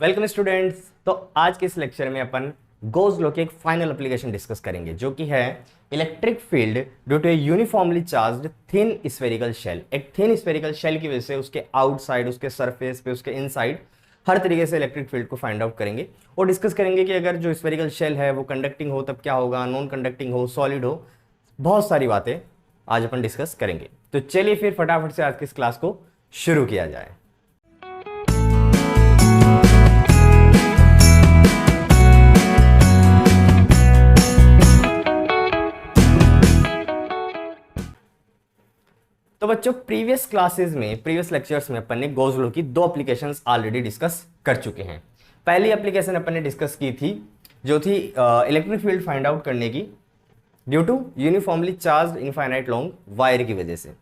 Welcome students. तो आज के इस लेक्चर में अपन गोज लॉ के एक फाइनल एप्लीकेशन डिस्कस करेंगे जो कि है electric field due to a uniformly charged thin spherical shell. एक थिन स्फेरिकल शेल की वजह से उसके आउटसाइड, उसके सरफेस पे, उसके इनसाइड हर तरीके से इलेक्ट्रिक फील्ड को फाइंड आउट करेंगे और डिस्कस करेंगे कि अगर जो स्फेरिकल शेल है वो कंडक्टिंग हो तब क्या होगा, नॉन कंडक्टिंग हो, सॉलिड हो, बहुत सारी बातें आज अपन डिस्कस करेंगे। तो चलिए फिर फटाफट से आज की इस क्लास को शुरू किया जाए। तो बच्चों प्रीवियस क्लासेस में, प्रीवियस लेक्चर्स में अपन ने गोज लॉ की दो एप्लीकेशंस ऑलरेडी डिस्कस कर चुके हैं। पहली एप्लीकेशन अपन ने डिस्कस की थी जो थी इलेक्ट्रिक फील्ड फाइंड आउट करने की due to uniformly charged infinite long wire की वजह से,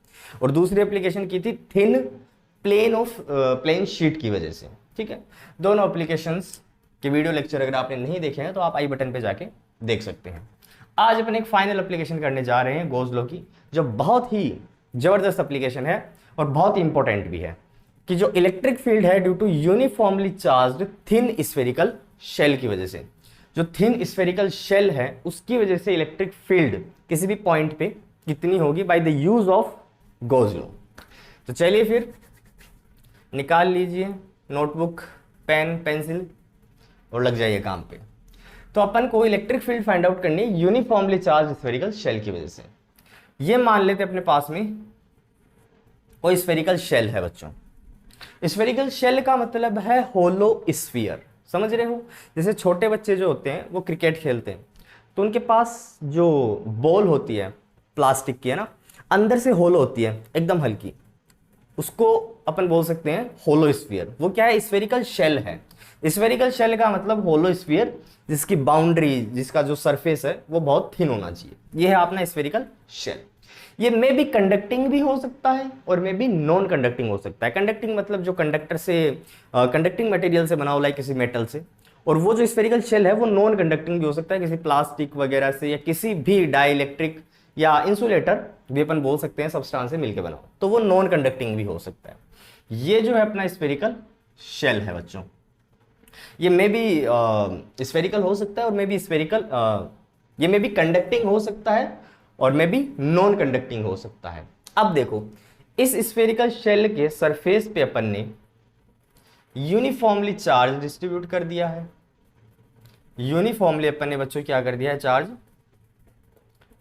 और दूसरी एप्लीकेशन की थी थिन प्लेन शीट की वजह से। ठीक है, दोनों एप्लीकेशंस के वीडियो लेक्चर अगर आपने नहीं देखे हैं तो आप आई बटन पे जाके देख सकते हैं। आज अपन एक फाइनल एप्लीकेशन करने जा रहे हैं गोज लॉ की, जो बहुत ही जबरदस्त एप्लीकेशन है और बहुत ही इंपॉर्टेंट भी है कि जो इलेक्ट्रिक फील्ड है due to uniformly charged thin spherical shell की वजह से, जो थिन स्फेरिकल शेल है उसकी वजह से इलेक्ट्रिक फील्ड किसी भी पॉइंट पे कितनी होगी by the use of goes law. तो चलिए फिर निकाल लीजिए नोटबुक, पेन, पेंसिल और लग जाइए काम पे। तो अपन को इलेक्ट्रिक फील्ड फाइंड आउट करनी है यूनिफॉर्मली चार्ज्ड स्फेरिकल शेल की वजह से। ये मान लेते अपने पास में कोई स्फेरिकल शेल है बच्चों। स्फेरिकल शेल का मतलब है होलो स्फीयर, समझ रहे हो? जैसे छोटे बच्चे जो होते हैं वो क्रिकेट खेलते हैं तो उनके पास जो बॉल होती है प्लास्टिक की, है ना, अंदर से होलो होती है एकदम हल्की, उसको अपन बोल सकते हैं होलो स्फीयर। वो क्या है? स्फेरिकल शेल है। स्फेरिकल शेल का मतलब होलो स्फीयर जिसकी बाउंड्री, जिसका जो सरफेस है वो बहुत थिन होना चाहिए। ये है अपना स्फेरिकल शेल। ये मे बी कंडक्टिंग भी हो सकता है और मे बी नॉन कंडक्टिंग हो सकता है। कंडक्टिंग मतलब जो कंडक्टर से, कंडक्टिंग मटेरियल से बना हुआ है, किसी मेटल से, और वो जो स्फेरिकल शेल है वो नॉन कंडक्टिंग भी हो सकता है, किसी प्लास्टिक वगैरह से या किसी भी डाइलेक्ट्रिक या इंसुलेटर भी अपन बोल सकते हैं सब्सटेंस से मिलकर बना हो, तो वो नॉन कंडक्टिंग भी हो सकता है। ये जो है अपना स्फेरिकल शेल है बच्चों, ये मे बी स्फेरिकल हो सकता है और मे बी स्फेरिकल, ये मे बी कंडक्टिंग हो सकता है और मे बी नॉन कंडक्टिंग हो सकता है। अब देखो इस स्फेरिकल शेल के सरफेस पे अपन ने यूनिफॉर्मली चार्ज डिस्ट्रीब्यूट कर दिया है। यूनिफॉर्मली अपन ने बच्चों क्या कर दिया है? चार्ज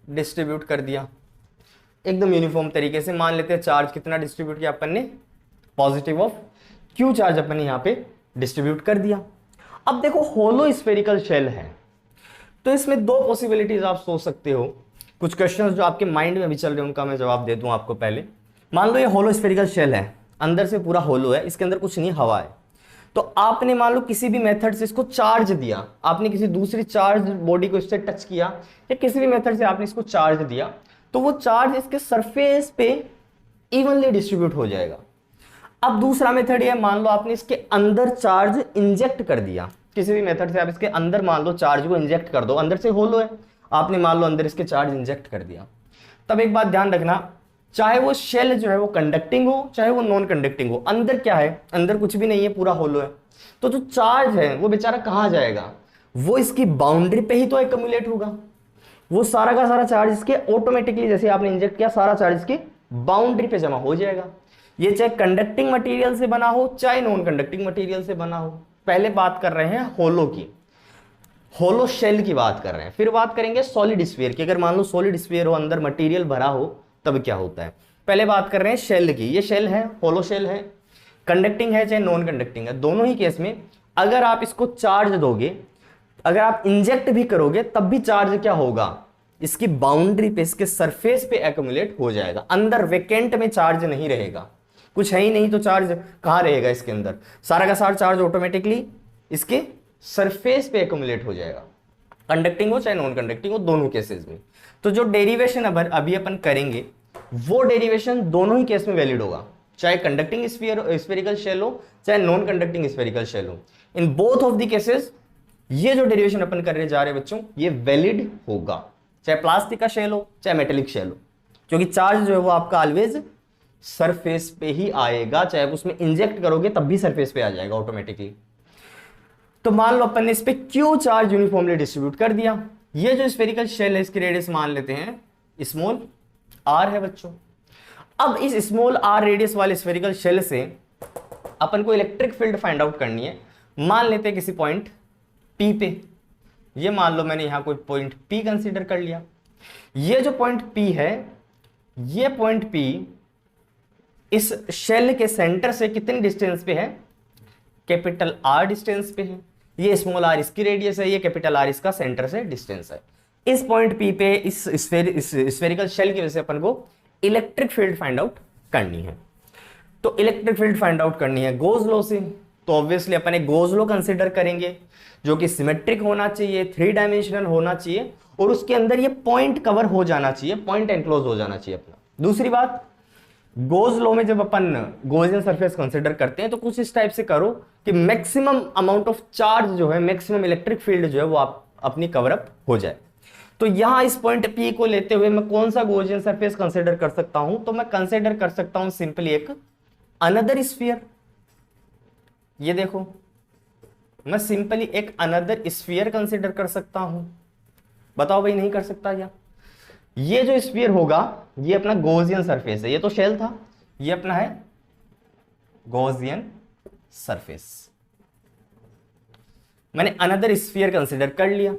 डिस्ट्रीब्यूट कर दिया एकदम यूनिफॉर्म तरीके से। मान लेते हैं चार्ज कितना डिस्ट्रीब्यूट किया अपन ने? पॉजिटिव ऑफ क्यू चार्ज अपन ने यहां पे डिस्ट्रीब्यूट कर दिया। अब देखो होलो स्फेरिकल शेल है तो इसमें दो पॉसिबिलिटीज आप सोच सकते हो। कुछ क्वेश्चंस जो आपके माइंड में भी चल रहे हैं उनका मैं जवाब दे दूं आपको। पहले मान लो ये होलो स्फेरिकल शेल है, अंदर से पूरा होलो है, इसके अंदर कुछ नहीं, हवा है। तो आपने मान लो किसी भी मेथड से इसको चार्ज दिया, आपने किसी दूसरी चार्ज बॉडी को इससे टच किया या किसी भी मेथड से आपने इसको चार्ज दिया, तो वो चार्ज इसके सरफेस पे इवनली डिस्ट्रीब्यूट हो जाएगा। अब दूसरा मेथड ये, मान लो आपने इसके अंदर चार्ज इंजेक्ट कर दिया, किसी भी मेथड से आप इसके अंदर मान लो चार्ज को इंजेक्ट कर दो, अंदर से होलो है, आपने मान लो अंदर इसके चार्ज इंजेक्ट कर दिया। तब एक बात ध्यान रखना, चाहे वो शेल जो है वो कंडक्टिंग हो चाहे वो नॉन कंडक्टिंग हो, अंदर क्या है? अंदर कुछ भी नहीं है, पूरा होलो है। तो जो चार्ज है वो बेचारा कहां जाएगा? वो इसकी बाउंड्री पे ही तो एक्यूमुलेट होगा। वो सारा का सारा चार्ज इसके ऑटोमेटिकली, जैसे आपने इंजेक्ट किया, सारा चार्ज इसकी बाउंड्री पे जमा हो जाएगा। ये चाहे कंडक्टिंग मटेरियल से बना हो चाहे नॉन कंडक्टिंग मटेरियल से बना हो। पहले बात कर रहे हैं होलो की, होलो शेल की बात कर रहे हैं। फिर बात करेंगे सॉलिड स्फीयर की। अगर मान लो सॉलिड स्फीयर हो, अंदर मटेरियल भरा हो, तब क्या होता है? पहले बात कर रहे हैं शेल की। ये शेल है, होलो शेल है, कंडक्टिंग है चाहे नॉन कंडक्टिंग है, दोनों ही केस में अगर आप इसको चार्ज दोगे, अगर आप इंजेक्ट भी करोगे तब भी चार्ज क्या होगा? इसकी बाउंड्री पे, इसके सरफेस पे एक्यूमुलेट हो जाएगा। अंदर वेकेंट में चार्ज नहीं रहेगा, कुछ है ही नहीं, तो चार्ज कहां रहेगा? इसके अंदर सारा का सारा चार्ज ऑटोमेटिकली इसके सरफेस पे एक्यूमुलेट हो जाएगा, कंडक्टिंग हो चाहे नॉन कंडक्टिंग हो, दोनों केसेस में। तो जो डेरिवेशन अभी अपन करेंगे वो डेरिवेशन दोनों ही केस में वैलिड होगा, चाहे कंडक्टिंग स्फेरिकल शेल हो चाहे नॉन कंडक्टिंग स्फेरिकल शेल हो। In both of the cases ये जो डेरिवेशन अपन करने जा रहे हैं बच्चों, ये वैलिड होगा, चाहे प्लास्टिक का शेल हो चाहे मेटेलिक शेल हो, क्योंकि चार्ज जो है वो आपका ऑलवेज सरफेस पे ही आएगा, चाहे उसमें इंजेक्ट करोगे तब भी सरफेस पे आ जाएगा ऑटोमेटिकली। तो मान लो अपन ने इस पे क्यू चार्ज यूनिफॉर्मली डिस्ट्रीब्यूट कर दिया। ये जो स्फेरिकल शेल है इसकी रेडियस मान लेते हैं स्मॉल आर है बच्चों। अब इस स्मॉल आर रेडियस वाले स्फेरिकल शेल से अपन को इलेक्ट्रिक फील्ड फाइंड आउट करनी है। मान लेते हैं किसी पॉइंट पी पे, ये मान लो मैंने यहां कोई पॉइंट पी कंसीडर कर लिया। ये जो पॉइंट पी है, ये पॉइंट पी इस शेल के सेंटर से कितनी डिस्टेंस पे है, कैपिटल आर डिस्टेंस पे है। ये स्मॉल आर इसकी रेडियस है, ये कैपिटल आर इसका सेंटर से डिस्टेंस है। इस पॉइंट पी पे इस स्फेरिकल शेल की वजह से अपन को इलेक्ट्रिक फील्ड फाइंड आउट करनी है। तो इलेक्ट्रिक फील्ड फाइंड आउट करनी है गोज लॉ से, तो ऑब्वियसली अपन एक गोज लॉ कंसीडर करेंगे जो कि सिमेट्रिक होना चाहिए, 3 डायमेंशनल होना चाहिए और उसके अंदर ये पॉइंट कवर हो जाना चाहिए, पॉइंट एनक्लोज हो जाना चाहिए अपना। दूसरी बात, गोज लॉ में जब अपन गोजियन सरफेस कंसीडर करते हैं तो कुछ इस टाइप से करो कि मैक्सिमम अमाउंट ऑफ चार्ज जो है, मैक्सिमम इलेक्ट्रिक फील्ड जो है वो आप अपनी कवर अप हो जाए। तो यहां इस पॉइंट पी को लेते हुए मैं कौन सा गोजियन सरफेस कंसीडर कर सकता हूं, तो मैं कंसीडर कर सकता हूं सिंपली एक अनदर स्फीयर। ये देखो, मैं सिंपली एक अनदर स्फीयर कंसीडर कर सकता हूं। बताओ भाई, नहीं कर सकता क्या? ये जो स्फीयर होगा ये अपना गॉसियन सरफेस है, ये तो शेल था, ये अपना है गॉसियन सरफेस। मैंने अनदर स्फीयर कंसीडर कर लिया,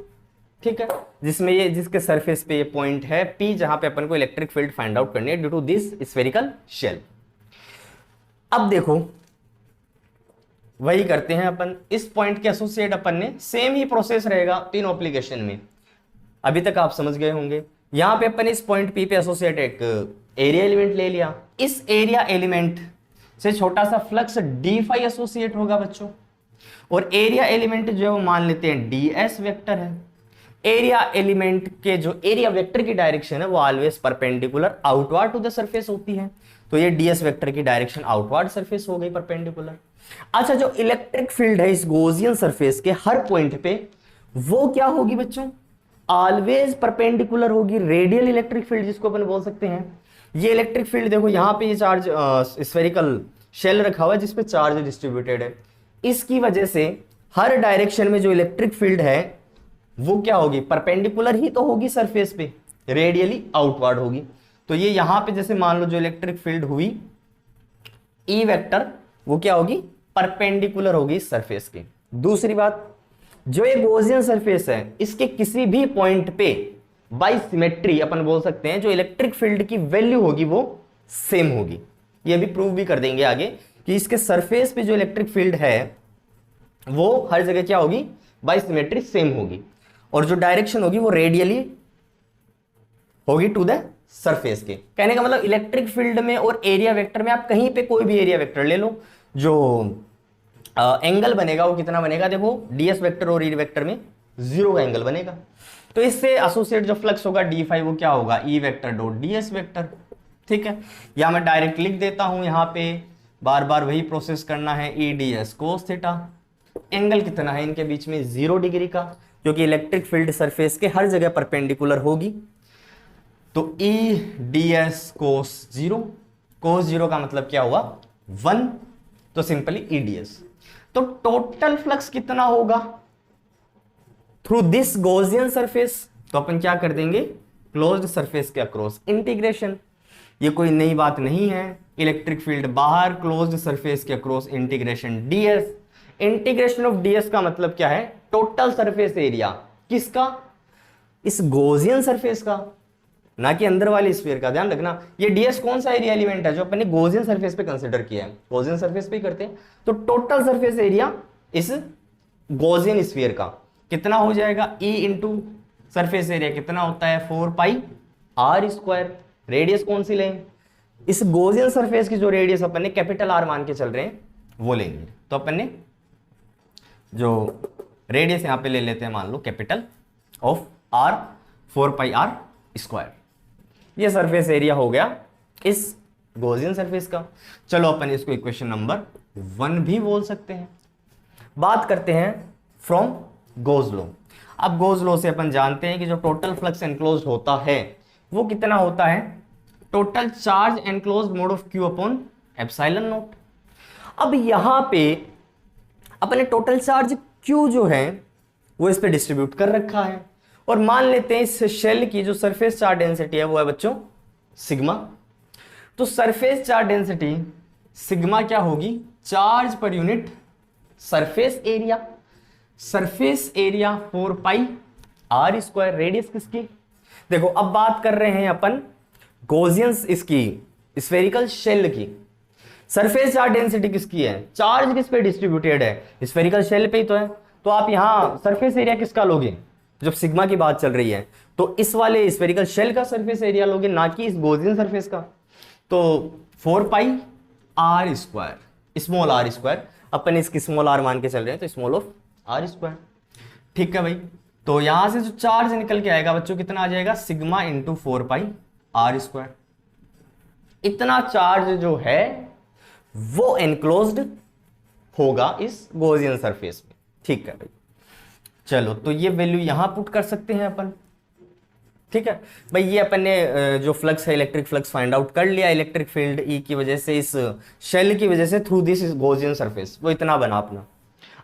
ठीक है, जिसमें ये जिसके सरफेस पे ये पॉइंट है P, जहां पे अपन को इलेक्ट्रिक फील्ड फाइंड आउट करनी है due to this spherical shell. अब देखो, वही करते हैं अपन, इस पॉइंट के एसोसिएट अपन ने सेम ही प्रोसेस रहेगा तीनों एप्लीकेशन में। अभी तक आप समझ गए होंगे। यहां पे अपन इस पॉइंट P पे एसोसिएट एक एरिया एलिमेंट ले लिया, इस एरिया एलिमेंट से छोटा सा फ्लक्स d फाई एसोसिएट होगा बच्चों, और एरिया एलिमेंट जो है वो मान लेते हैं ds वेक्टर है। एरिया एलिमेंट के जो एरिया वेक्टर की डायरेक्शन है वो always perpendicular outward to the surface होती है, तो ये ds वेक्टर की डायरेक्शन आउटवर्ड सरफेस हो गई, परपेंडिकुलर। अच्छा, जो इलेक्ट्रिक फील्ड है इस गॉसियन सरफेस के हर पॉइंट पे वो क्या होगी बच्चों, ऑलवेज परपेंडिकुलर होगी, रेडियल इलेक्ट्रिक फील्ड जिसको अपन बोल सकते हैं। ये इलेक्ट्रिक फील्ड देखो, यहां पे ये चार्ज स्फेरिकल शेल रखा हुआ है जिसपे चार्ज डिस्ट्रीब्यूटेड है, इसकी वजह से हर डायरेक्शन में जो इलेक्ट्रिक फील्ड है वो क्या होगी, परपेंडिकुलर ही तो होगी सरफेस पे, रेडियली आउटवर्ड होगी। तो ये यहां पे जैसे मान लो जो इलेक्ट्रिक फील्ड हुई ई वेक्टर, वो क्या होगी, परपेंडिकुलर होगी इस सरफेस के। दूसरी बात, जो ये गॉसियन सरफेस है इसके किसी भी पॉइंट पे बाय सिमेट्री अपन बोल सकते हैं जो इलेक्ट्रिक फील्ड की वैल्यू होगी वो सेम होगी। ये भी प्रूव भी कर देंगे आगे कि इसके सरफेस पे जो इलेक्ट्रिक फील्ड है वो हर जगह क्या होगी, बाय सिमेट्री सेम होगी, और जो डायरेक्शन होगी वो रेडियली होगी टू द सरफेस के। कहने का मतलब इलेक्ट्रिक फील्ड में और एरिया वेक्टर में आप कहीं पे कोई भी एरिया वेक्टर ले लो, जो एंगल बनेगा वो कितना बनेगा, देखो ds वेक्टर और ई वेक्टर में 0 का एंगल बनेगा। तो इससे एसोसिएट जो फ्लक्स होगा d फाई वो क्या होगा, E vector dot ds vector, ठीक है। या मैं डायरेक्ट लिख देता हूं, यहां पे बार बार वही प्रोसेस करना है, ई ds कोस थीटा। एंगल कितना है इनके बीच में, 0 डिग्री का, क्योंकि इलेक्ट्रिक फील्ड सरफेस के हर जगह परपेंडिकुलर होगी। तो ई ds कोस 0, कोस 0 का मतलब क्या हुआ, 1, तो सिंपली ई ds। तो टोटल फ्लक्स कितना होगा थ्रू दिस गॉसियन सरफेस, तो अपन क्या कर देंगे, क्लोज्ड सरफेस के अक्रॉस इंटीग्रेशन। ये कोई नई बात नहीं है, इलेक्ट्रिक फील्ड बाहर, क्लोज्ड सरफेस के across integration ds। Integration of ds का मतलब क्या है, टोटल सरफेस एरिया, किसका, इस गॉसियन सरफेस का, ना कि अंदर वाले स्फीयर का। ध्यान रखना, ये ds कौन सा एरिया एलिमेंट है जो अपन ने गॉसियन सरफेस पे कंसीडर किया है, गॉसियन सरफेस पे ही करते हैं। तो टोटल सरफेस एरिया इस गॉसियन स्फीयर का कितना हो जाएगा, e इंटू सरफेस एरिया कितना होता है, 4 पाई r स्क्वायर। रेडियस कौन सी लें, इस गॉसियन सरफेस की जो रेडियस अपन ने कैपिटल R मान के चल रहे हैं वो लेंगे। तो अपन ने जो रेडियस यहां पे ले लेते हैं, मान लो capital of R, 4 pi r square. ये सरफेस एरिया हो गया इस गॉसियन सरफेस का। चलो अपन इसको इक्वेशन नंबर 1 भी बोल सकते हैं। बात करते हैं फ्रॉम गोज लॉ। अब गोज लॉ से अपन जानते हैं कि जो टोटल फ्लक्स एनक्लोज्ड होता है वो कितना होता है, total charge enclosed mode of Q upon epsilon naught. अब यहां पे अपने टोटल चार्ज Q जो है वो इस पे डिस्ट्रीब्यूट कर रखा है, और मान लेते हैं इस शेल की जो सरफेस चार्ज डेंसिटी है वो है बच्चों सिग्मा। तो सरफेस चार्ज डेंसिटी सिग्मा क्या होगी, charge per unit surface area. Surface area 4 pi are square, radius किसकी, देखो अब बात कर रहे हैं अपन गॉसियन इसकी स्फेरिकल शेल की। सरफेस चार्ज डेंसिटी किसकी है, चार्ज किस पे डिस्ट्रीब्यूटेड है, स्फेरिकल शेल पे ही तो है। तो आप यहां सरफेस एरिया किसका लोगे, जब सिग्मा की बात चल रही है तो इस वाले स्फेरिकल शेल का सरफेस एरिया लोगे, ना कि इस गॉसियन सरफेस का। तो 4 pi are square, small r square, अपन इसकी स्मॉल आर मान के चल रहे हैं तो स्मॉल ऑफ आर स्क्वायर। ठीक है भाई, तो यहां से जो चार्ज निकल के आएगा बच्चों कितना आ जाएगा, sigma into 4 pi are square. इतना चार्ज जो है वो एनक्लोज्ड होगा इस गॉसियन सरफेस में। ठीक है भाई, चलो तो ये वैल्यू यहां पुट कर सकते हैं अपन। ठीक है भाई, ये अपन ने जो फ्लक्स है इलेक्ट्रिक फ्लक्स फाइंड आउट कर लिया, इलेक्ट्रिक फील्ड ई की वजह से, इस शेल की वजह से थ्रू दिस गॉसियन सरफेस, वो इतना बना अपना।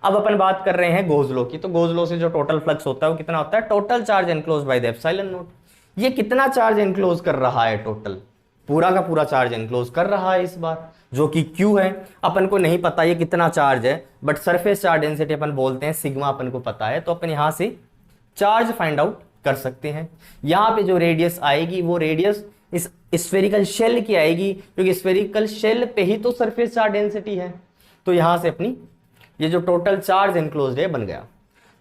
अब अपन बात कर रहे हैं गोज लॉ की, तो गोज लॉ से जो टोटल फ्लक्स होता है वो कितना होता है, total charge enclose by the epsilon naught. ये कितना चार्ज एनक्लोज कर रहा है, टोटल पूरा का पूरा चार्ज एनक्लोज कर रहा है इस बार, जो कि Q है। अपन को नहीं पता ये कितना चार्ज है, बट सरफेस चार्ज डेंसिटी अपन बोलते हैं सिग्मा, अपन को पता है, तो अपन यहां से चार्ज फाइंड आउट कर सकते हैं। यहां पे जो रेडियस आएगी वो रेडियस इस स्फेरिकल शेल की आएगी, क्योंकि स्फेरिकल शेल पे ही तो सरफेस चार्ज डेंसिटी है। तो यहां से अपनी ये जो टोटल चार्ज एनक्लोज्ड है बन गया।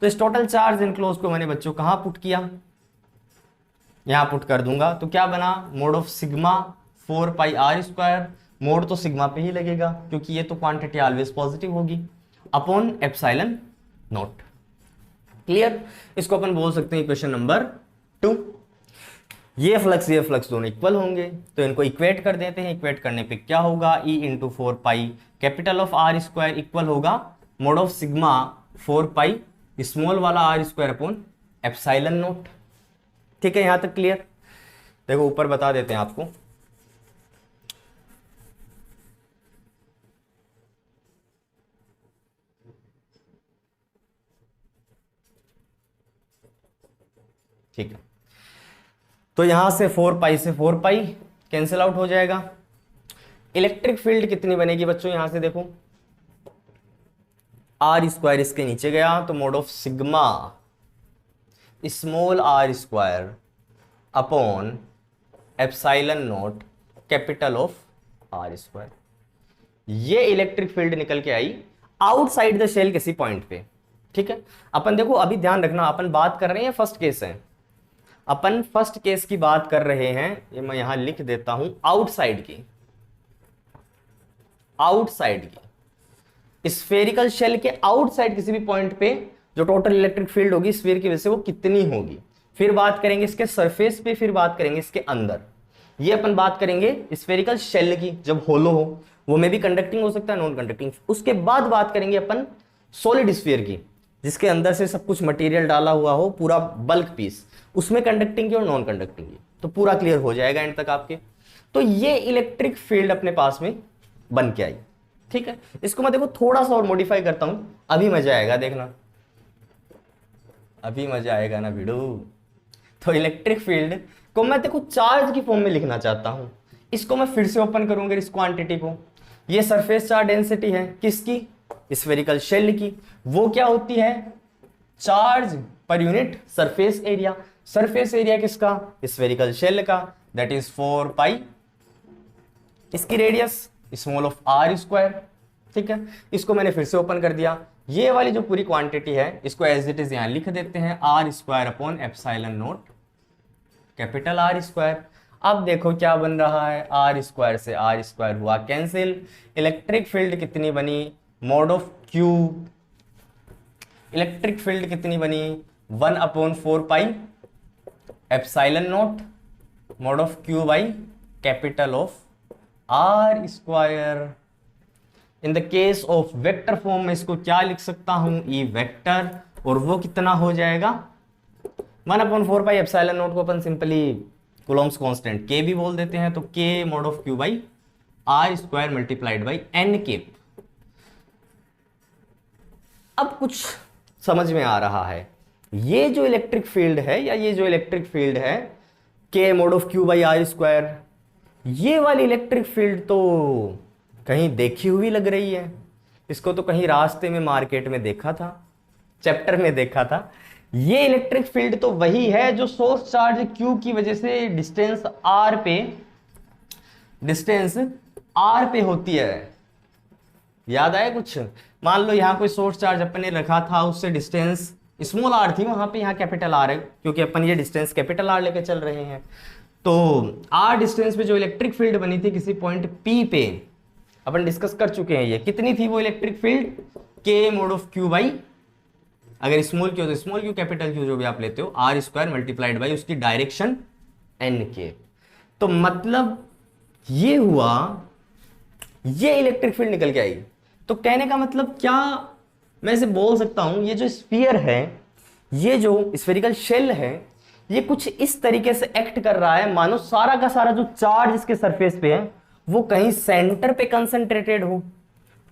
तो इस टोटल चार्ज एनक्लोज को मैंने बच्चों कहां पुट किया, यहां पुट कर दूंगा, तो क्या बना, mod of sigma 4 pi are square, mod तो सिग्मा पे ही लगेगा क्योंकि ये तो क्वांटिटी ऑलवेज पॉजिटिव होगी, अपॉन एप्सिलॉन नॉट। क्लियर, इसको अपन बोल सकते हैं इक्वेशन नंबर 2। ये फ्लक्स दोनों इक्वल होंगे, तो इनको इक्वेट कर देते हैं। इक्वेट करने पे क्या होगा, E into 4 pi capital of are square equal होगा mod of sigma 4 pi small वाला r square upon epsilon naught. ठीक है, यहां तक क्लियर। देखो ऊपर बता देते हैं आपको, ठीक है, तो यहां से 4 पाई से 4 पाई कैंसिल आउट हो जाएगा। इलेक्ट्रिक फील्ड कितनी बनेगी बच्चों, यहां से देखो आर स्क्वायर इसके नीचे गया, तो mod of sigma small r square upon epsilon naught capital of are square. ये इलेक्ट्रिक फील्ड निकल के आई आउटसाइड द शेल किसी पॉइंट पे। ठीक है, अपन देखो अभी ध्यान रखना, अपन बात कर रहे हैं फर्स्ट केस है, अपन फर्स्ट केस की बात कर रहे हैं, ये मैं यहां लिख देता हूं, आउटसाइड की, आउटसाइड की स्फेरिकल शेल के आउटसाइड किसी भी पॉइंट पे जो टोटल इलेक्ट्रिक फील्ड होगी स्फीयर की वजह से वो कितनी होगी। फिर बात करेंगे इसके सरफेस पे, फिर बात करेंगे इसके अंदर। ये अपन बात करेंगे स्फेरिकल शेल की, जब होलो हो, वो में भी कंडक्टिंग हो सकता है, नॉन कंडक्टिंग। उसके बाद बात करेंगे अपन सॉलिड स्फीयर की, जिसके अंदर से सब कुछ मटेरियल डाला हुआ हो, पूरा बल्क पीस, उसमें कंडक्टिंग की और नॉन कंडक्टिंग की, तो पूरा क्लियर हो जाएगा एंड तक आपके। तो ये इलेक्ट्रिक फील्ड अपने पास में बन के आई। ठीक है, इसको मैं देखो थोड़ा सा और मॉडिफाई करता हूं, अभी मजा आएगा, देखना अभी मजा आएगा ना भिड़ू। तो इलेक्ट्रिक फील्ड को मैं देखो चार्ज की फॉर्म में लिखना चाहता हूं, इसको मैं फिर से ओपन करूंगा इस क्वांटिटी को। ये सरफेस चार्ज डेंसिटी है किसकी, स्फेरिकल शेल की, वो क्या होती है, charge per unit surface area. Surface area किसका, स्फेरिकल शेल का, दैट इज 4 पाई, इसकी radius small of are square. ठीक है, इसको मैंने फिर से ओपन कर दिया। ये वाली जो पूरी क्वांटिटी है इसको एज इट इज यहां लिख देते हैं, R square upon epsilon naught capital R square. अब देखो क्या बन रहा है, आर स्क्वायर से आर स्क्वायर हुआ कैंसिल, इलेक्ट्रिक फील्ड कितनी बनी, mod of Q, electric field कितनी बनी 1 upon 4 pi epsilon naught mod of Q by capital of are square. In the case of vector form में इसको क्या लिख सकता हूं, ई वेक्टर, और वो कितना हो जाएगा 1 अपॉन 4 पाई एप्सिलॉन नॉट को अपन सिंपली कूलॉम्स कांस्टेंट के भी बोल देते हैं, तो K mod of Q by R square multiplied by N cap. अब कुछ समझ में आ रहा है, ये जो इलेक्ट्रिक फील्ड है या ये जो इलेक्ट्रिक फील्ड है K mod of Q by R square, ये वाली इलेक्ट्रिक फील्ड तो कहीं देखी हुई लग रही है। इसको तो कहीं रास्ते में मार्केट में देखा था, चैप्टर में देखा था। ये इलेक्ट्रिक फील्ड तो वही है जो सोर्स चार्ज क्यू की वजह से डिस्टेंस आर पे होती है। याद आया कुछ? मान लो यहां कोई सोर्स चार्ज अपन ने रखा था, उससे डिस्टेंस स्मॉल आर थी, वहां पे यहाँ कैपिटल आर है, क्योंकि अपन ये डिस्टेंस कैपिटल आर लेके चल रहे हैं। तो आर डिस्टेंस पे जो इलेक्ट्रिक फील्ड बनी थी किसी पॉइंट पी पे, अपन डिस्कस कर चुके हैं। ये कितनी थी वो इलेक्ट्रिक फील्ड? के मोड ऑफ क्यू बाई, अगर स्मॉल क्यू तो स्मॉल क्यू, कैपिटल क्यू जो भी आप लेते हो, आर स्क्वायर मल्टीप्लाइड बाई उसकी डायरेक्शन एन के। तो मतलब ये हुआ, ये इलेक्ट्रिक फील्ड निकल के आई। तो कहने का मतलब क्या मैं इसे बोल सकता हूं, ये जो स्फीयर है, ये जो स्फेरिकल शेल है, ये कुछ इस तरीके से एक्ट कर रहा है मानो सारा का सारा जो चार्ज इसके सरफेस पे है वो कहीं सेंटर पे कंसंट्रेटेड हो।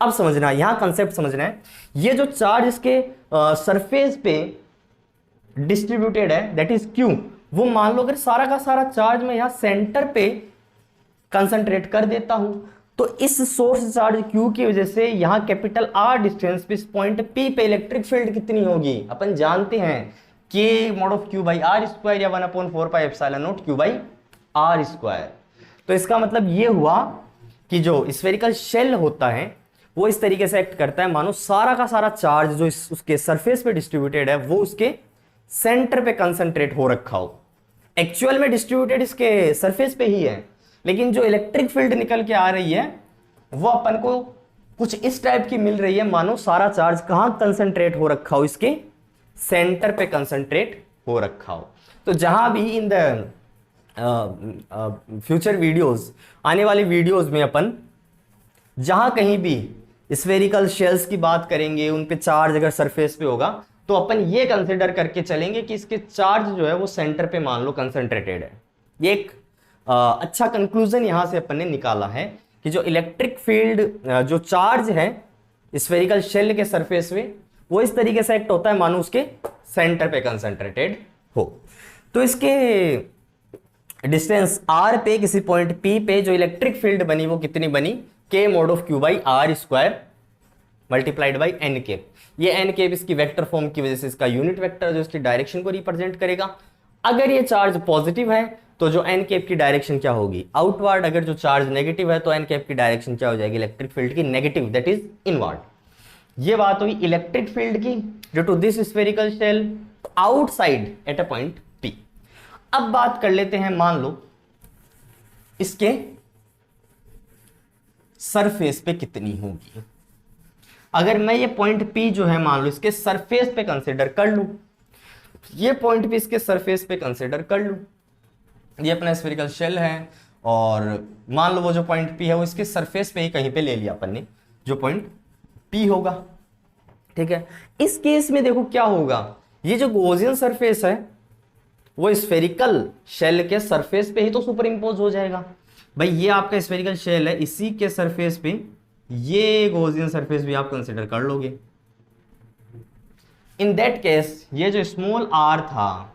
अब समझना, यहां कंसेप्ट समझना है। ये जो चार्ज इसके सरफेस पे डिस्ट्रीब्यूटेड है, दैट इज क्यू, वो मान लो अगर सारा का सारा चार्ज मैं यहां सेंटर पे कंसंट्रेट कर देता हूं, तो इस सोर्स चार्ज क्यू की वजह से यहां कैपिटल आर डिस्टेंस पे इस पॉइंट पी पे इलेक्ट्रिक फील्ड कितनी होगी? अपन जानते हैं के mod of Q by R square या 1/4 pi epsilon naught Q by R square. तो इसका मतलब ये हुआ कि जो स्फेरिकल शेल होता है वो इस तरीके से एक्ट करता है मानो सारा का सारा चार्ज जो उसके सरफेस पे डिस्ट्रीब्यूटेड है वो उसके सेंटर पे कंसंट्रेट हो रखा हो। एक्चुअल में डिस्ट्रीब्यूटेड इसके सरफेस पे ही है, लेकिन जो इलेक्ट्रिक फील्ड निकल के आ रही है वो अपन को कुछ इस टाइप की मिल रही है मानो सारा चार्ज कहां कंसंट्रेट हो रखा हो, इसके सेंटर पे कंसंट्रेट हो रखा हो। तो जहां भी इन द फ्यूचर वीडियोस, आने वाले वीडियोस में अपन जहां कहीं भी स्फेरिकल शेल्स की बात करेंगे, उन पे चार्ज अगर सरफेस पे होगा तो अपन ये कंसिडर करके चलेंगे कि इसके चार्ज जो है वो सेंटर पे मान लो कंसंट्रेटेड है। ये एक अच्छा कंक्लूजन यहां से अपन ने निकाला है कि जो इलेक्ट्रिक फील्ड जो चार्ज है स्फेरिकल शेल के सरफेस में वो इस तरीके से एक्ट होता है मानो उसके सेंटर पे कंसंट्रेटेड हो। तो इसके डिस्टेंस आर पे किसी पॉइंट पी पे जो इलेक्ट्रिक फील्ड बनी वो कितनी बनी? K mod of Q by R square multiplied by N cap. ये एन केप इसकी वेक्टर फॉर्म की वजह से इसका यूनिट वेक्टर जो इसकी डायरेक्शन को रिप्रेजेंट करेगा। अगर ये चार्ज पॉजिटिव है तो जो एन केप की डायरेक्शन क्या होगी? आउटवर्ड। अगर जो चार्ज नेगेटिव है तो एन केप की डायरेक्शन क्या हो जाएगी इलेक्ट्रिक फील्ड की? Negative, that is inward. ये बात हुई इलेक्ट्रिक फील्ड की due to this spherical shell outside at a point P. अब बात कर लेते हैं, मान लो इसके सरफेस पे कितनी होगी। अगर मैं ये पॉइंट पी जो है मान लो इसके सरफेस पे कंसीडर कर लूं, ये पॉइंट भी इसके सरफेस पे कंसीडर कर लूं, ये अपना स्फेरिकल शेल है और मान लो वो जो पॉइंट पी है वो इसके सरफेस पे ही कहीं पे ले लिया अपन ने, जो पॉइंट पी होगा। ठीक है, इस केस में देखो क्या होगा, ये जो गॉसियन सरफेस है वो स्फेरिकल शेल के सरफेस पे ही तो सुपर इंपोज हो जाएगा। भाई ये आपका स्फेरिकल शेल है, इसी के सरफेस पे ये गॉसियन सरफेस भी आप कंसीडर कर लोगे। इन दैट केस ये जो स्मॉल आर था,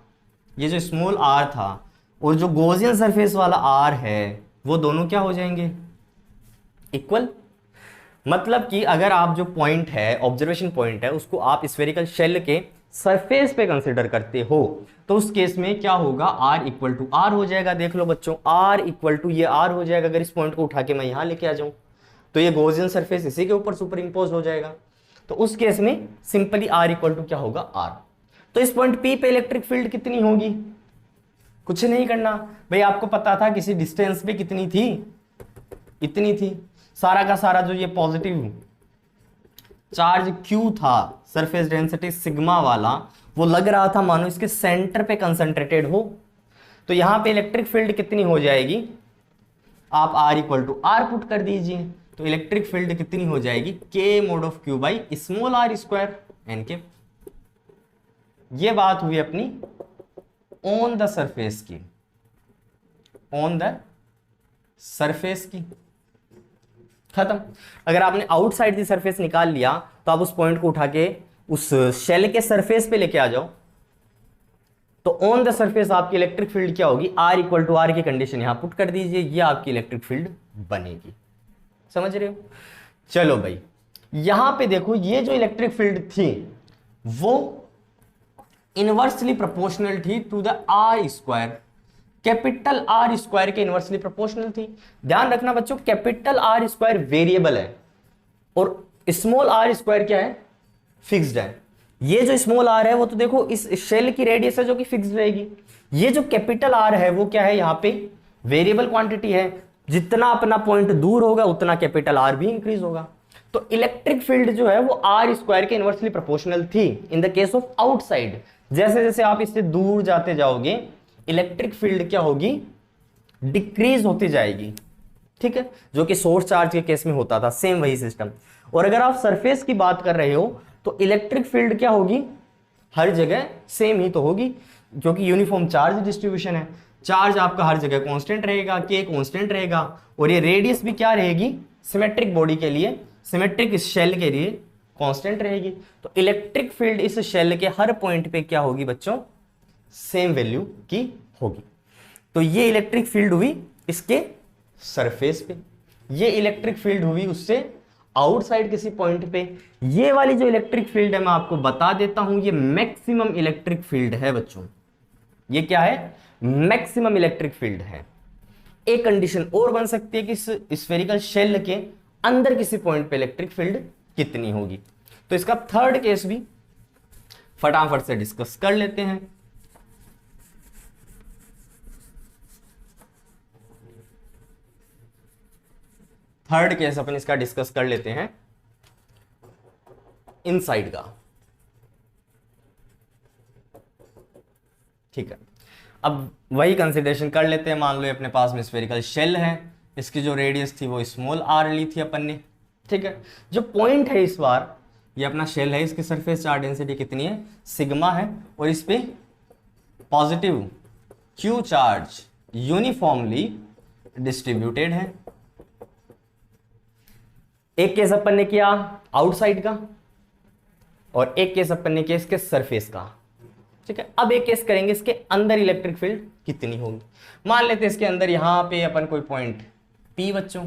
ये जो स्मॉल आर था और जो गॉसियन सरफेस वाला आर है वो दोनों क्या हो जाएंगे? इक्वल। मतलब कि अगर आप जो पॉइंट है, ऑब्जर्वेशन पॉइंट है, उसको आप स्फेरिकल शेल के सरफेस पे कंसीडर करते हो तो उस केस में क्या होगा? R इक्वल टू आर हो जाएगा। देख लो बच्चों, R इक्वल टू ये R हो जाएगा। अगर इस पॉइंट को उठा के मैं यहां लेके आ जाऊं तो ये गॉसियन सरफेस इसी के ऊपर सुपर इंपोज हो जाएगा। तो उस केस में सिंपली R इक्वल टू क्या होगा? R। तो इस पॉइंट P पे इलेक्ट्रिक फील्ड कितनी होगी? कुछ नहीं करना भाई, आपको पता था किसी डिस्टेंस पे कितनी थी, इतनी थी। सारा का सारा जो ये पॉजिटिव चार्ज Q था, सरफेस डेंसिटी सिग्मा वाला, वो लग रहा था मानो इसके सेंटर पे कंसंट्रेटेड हो। तो यहां पे इलेक्ट्रिक फील्ड कितनी हो जाएगी? आप R equal to R put कर दीजिए तो इलेक्ट्रिक फील्ड कितनी हो जाएगी? K mod of Q by small r square N cap. ये बात हुई अपनी ऑन द सरफेस की, ऑन द सरफेस की, खत्म। अगर आपने आउटसाइड दी सरफेस निकाल लिया तो आप उस पॉइंट को उठा के उस शेल के सरफेस पे लेके आ जाओ, तो ऑन द सरफेस आपकी इलेक्ट्रिक फील्ड क्या होगी, R इक्वल टू R की कंडीशन यहां पुट कर दीजिए, ये आपकी इलेक्ट्रिक फील्ड बनेगी। समझ रहे हो? चलो भाई, यहां पे देखो ये जो इलेक्ट्रिक फील्ड थी वो इनवर्सली प्रोपोर्शनल थी to the R square, capital R square के इनवर्सली प्रोपोर्शनल थी। ध्यान रखना बच्चों, कैपिटल R स्क्वायर वेरिएबल है और स्मॉल r स्क्वायर क्या है, फिक्स्ड है। ये जो स्मॉल r है वो तो देखो इस शेल की रेडियस है जो कि फिक्स्ड रहेगी। ये जो कैपिटल R है वो क्या है, यहाँ पे वेरिएबल क्वांटिटी है, जितना अपना पॉइंट दूर होगा उतना कैपिटल R भी इंक्रीज होगा। तो इलेक्ट्रिक फील्ड जो है वो R स्क्वायर के इनवर्सली प्रोपोर्शनल थी इन द केस ऑफ आउटसाइड। जैसे जैसे आप इससे दूर जाते जाओगे इलेक्ट्रिक फील्ड क्या होगी, डिक्रीज होती जाएगी। ठीक है, जो कि सोर्स चार्ज के केस में होता था, सेम वही सिस्टम। और अगर आप सरफेस की बात कर रहे हो तो इलेक्ट्रिक फील्ड क्या होगी, हर जगह सेम ही तो होगी, क्योंकि यूनिफॉर्म चार्ज डिस्ट्रीब्यूशन है। चार्ज आपका हर जगह कांस्टेंट रहेगा, के कांस्टेंट रहेगा, और ये रेडियस भी क्या रहेगी, सिमेट्रिक बॉडी के लिए, सिमेट्रिक शेल के लिए कांस्टेंट रहेगी। तो इलेक्ट्रिक फील्ड इस शेल के हर पॉइंट पे क्या होगी बच्चों, सेम वैल्यू की होगी। तो ये इलेक्ट्रिक फील्ड हुई इसके सरफेस पे, ये इलेक्ट्रिक फील्ड हुई उससे आउटसाइड किसी पॉइंट पे। ये वाली जो इलेक्ट्रिक फील्ड है मैं आपको बता देता हूं, ये मैक्सिमम इलेक्ट्रिक फील्ड है बच्चों। ये क्या है, मैक्सिमम इलेक्ट्रिक फील्ड है। एक कंडीशन और बन सकती है कि स्फेरिकल शेल के अंदर किसी पॉइंट पे इलेक्ट्रिक फील्ड कितनी होगी। तो इसका थर्ड केस भी फटाफट से डिस्कस कर लेते हैं। थर्ड केस अपन इसका डिस्कस कर लेते हैं, इनसाइड का। ठीक है, अब वही कंसिडरेशन कर लेते हैं। मान लो अपने पास में स्फेरिकल शेल है, इसकी जो रेडियस थी वो स्मॉल r ली थी अपन ने। ठीक है, जो पॉइंट है इस बार ये अपना शेल है, इसकी सरफेस चार्ज डेंसिटी कितनी है, सिग्मा है, और इस पे positive q charge uniformly distributed है। एक केस अपन ने किया आउटसाइड का और एक केस अपन ने किया इसके सरफेस का। ठीक है, अब एक केस करेंगे इसके अंदर इलेक्ट्रिक फील्ड कितनी होगी। मान लेते हैं इसके अंदर यहां पे अपन कोई पॉइंट P बच्चों,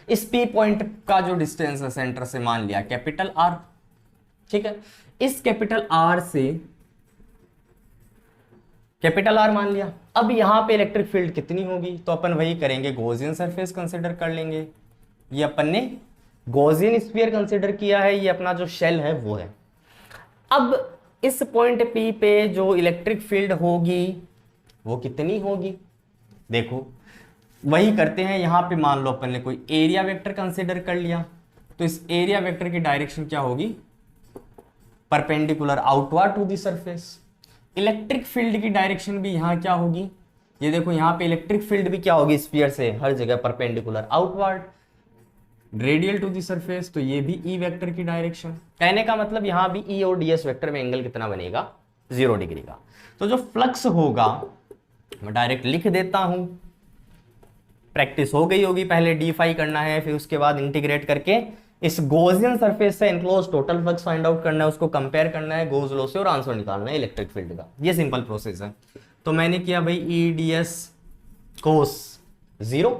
इस P पॉइंट का जो डिस्टेंस है सेंटर से मान लिया कैपिटल R। ठीक है, इस कैपिटल R से कैपिटल R मान लिया। अब यहां पे इलेक्ट्रिक फील्ड कितनी होगी, तो अपन वही करेंगे, गॉसियन सरफेस कंसिडर कर लेंगे। ये अपन ने गॉसियन स्फीयर कंसिडर किया है, ये अपना जो शेल है वो है। अब इस पॉइंट P पे जो इलेक्ट्रिक फील्ड होगी वो कितनी होगी, देखो वही करते हैं। यहां पे मान लो अपन ने कोई एरिया वेक्टर कंसिडर कर लिया, तो इस एरिया वेक्टर की डायरेक्शन क्या होगी, perpendicular outward to the surface. Electric field की डायरेक्शन भी यहां क्या होगी, ये देखो यहां पे इलेक्ट्रिक फील्ड भी क्या होगी, स्फीयर से हर जगह perpendicular outward, radial to the surface, तो ये भी ई वेक्टर की डायरेक्शन। कहने का मतलब यहां भी ई और डीएस वेक्टर में एंगल कितना बनेगा, 0 डिग्री का। तो जो फ्लक्स होगा मैं डायरेक्ट लिख देता हूं, प्रैक्टिस हो गई होगी, पहले डीफाई करना है, फिर उसके बाद इंटीग्रेट करके इस गॉसियन सरफेस से enclose total flux find out करना है, उसको कंपेयर करना है गॉस लॉ से और आंसर निकालना है इलेक्ट्रिक फील्ड का। ये सिंपल प्रोसेस है। तो मैंने किया भाई ई डी एस कोस 0,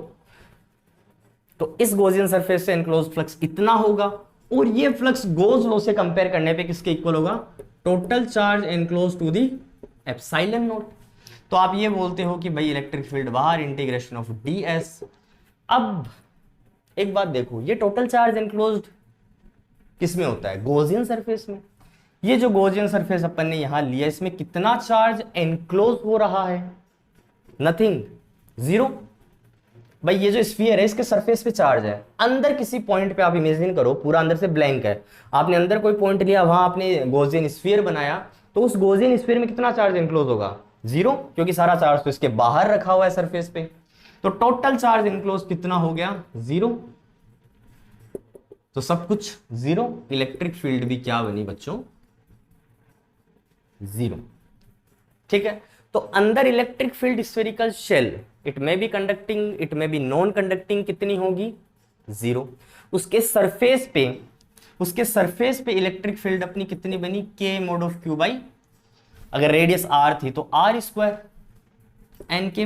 तो इस गॉसियन सरफेस से एनक्लोज फ्लक्स इतना होगा, और ये फ्लक्स गॉस लॉ से कंपेयर करने पे किसके इक्वल होगा, total charge enclose to the epsilon naught. तो आप ये बोलते हो कि भाई इलेक्ट्रिक फील्ड बाहर, इंटीग्रेशन ऑफ ds। अब एक बात देखो, ये टोटल चार्ज एनक्लोज्ड किस में होता है, गॉसियन सरफेस में। ये जो गॉसियन सरफेस अपन ने यहां लिया, इसमें कितना चार्ज एनक्लोज हो रहा है, नथिंग, 0। भाई ये जो स्फीयर है इसके सरफेस पे चार्ज है, अंदर किसी पॉइंट पे आप इमेजिन करो पूरा अंदर से ब्लैंक है, आपने अंदर कोई पॉइंट लिया, वहां आपने गॉसियन स्फीयर बनाया, तो उस गॉसियन स्फीयर में कितना चार्ज एनक्लोज होगा, 0, क्योंकि सारा चार्ज तो इसके बाहर रखा हुआ है सरफेस पे। तो टोटल चार्ज एनक्लोज कितना हो गया, 0। तो सब कुछ 0, इलेक्ट्रिक फील्ड भी क्या बनी बच्चों, 0। ठीक है, तो अंदर electric field spherical shell, it may be conducting, it may be non conducting, कितनी होगी, 0। उसके सरफेस पे उसके सरफेस पे इलेक्ट्रिक फील्ड अपनी कितनी बनी, K mod of Q by, अगर रेडियस आर थी तो आर स्क्वायर एन के,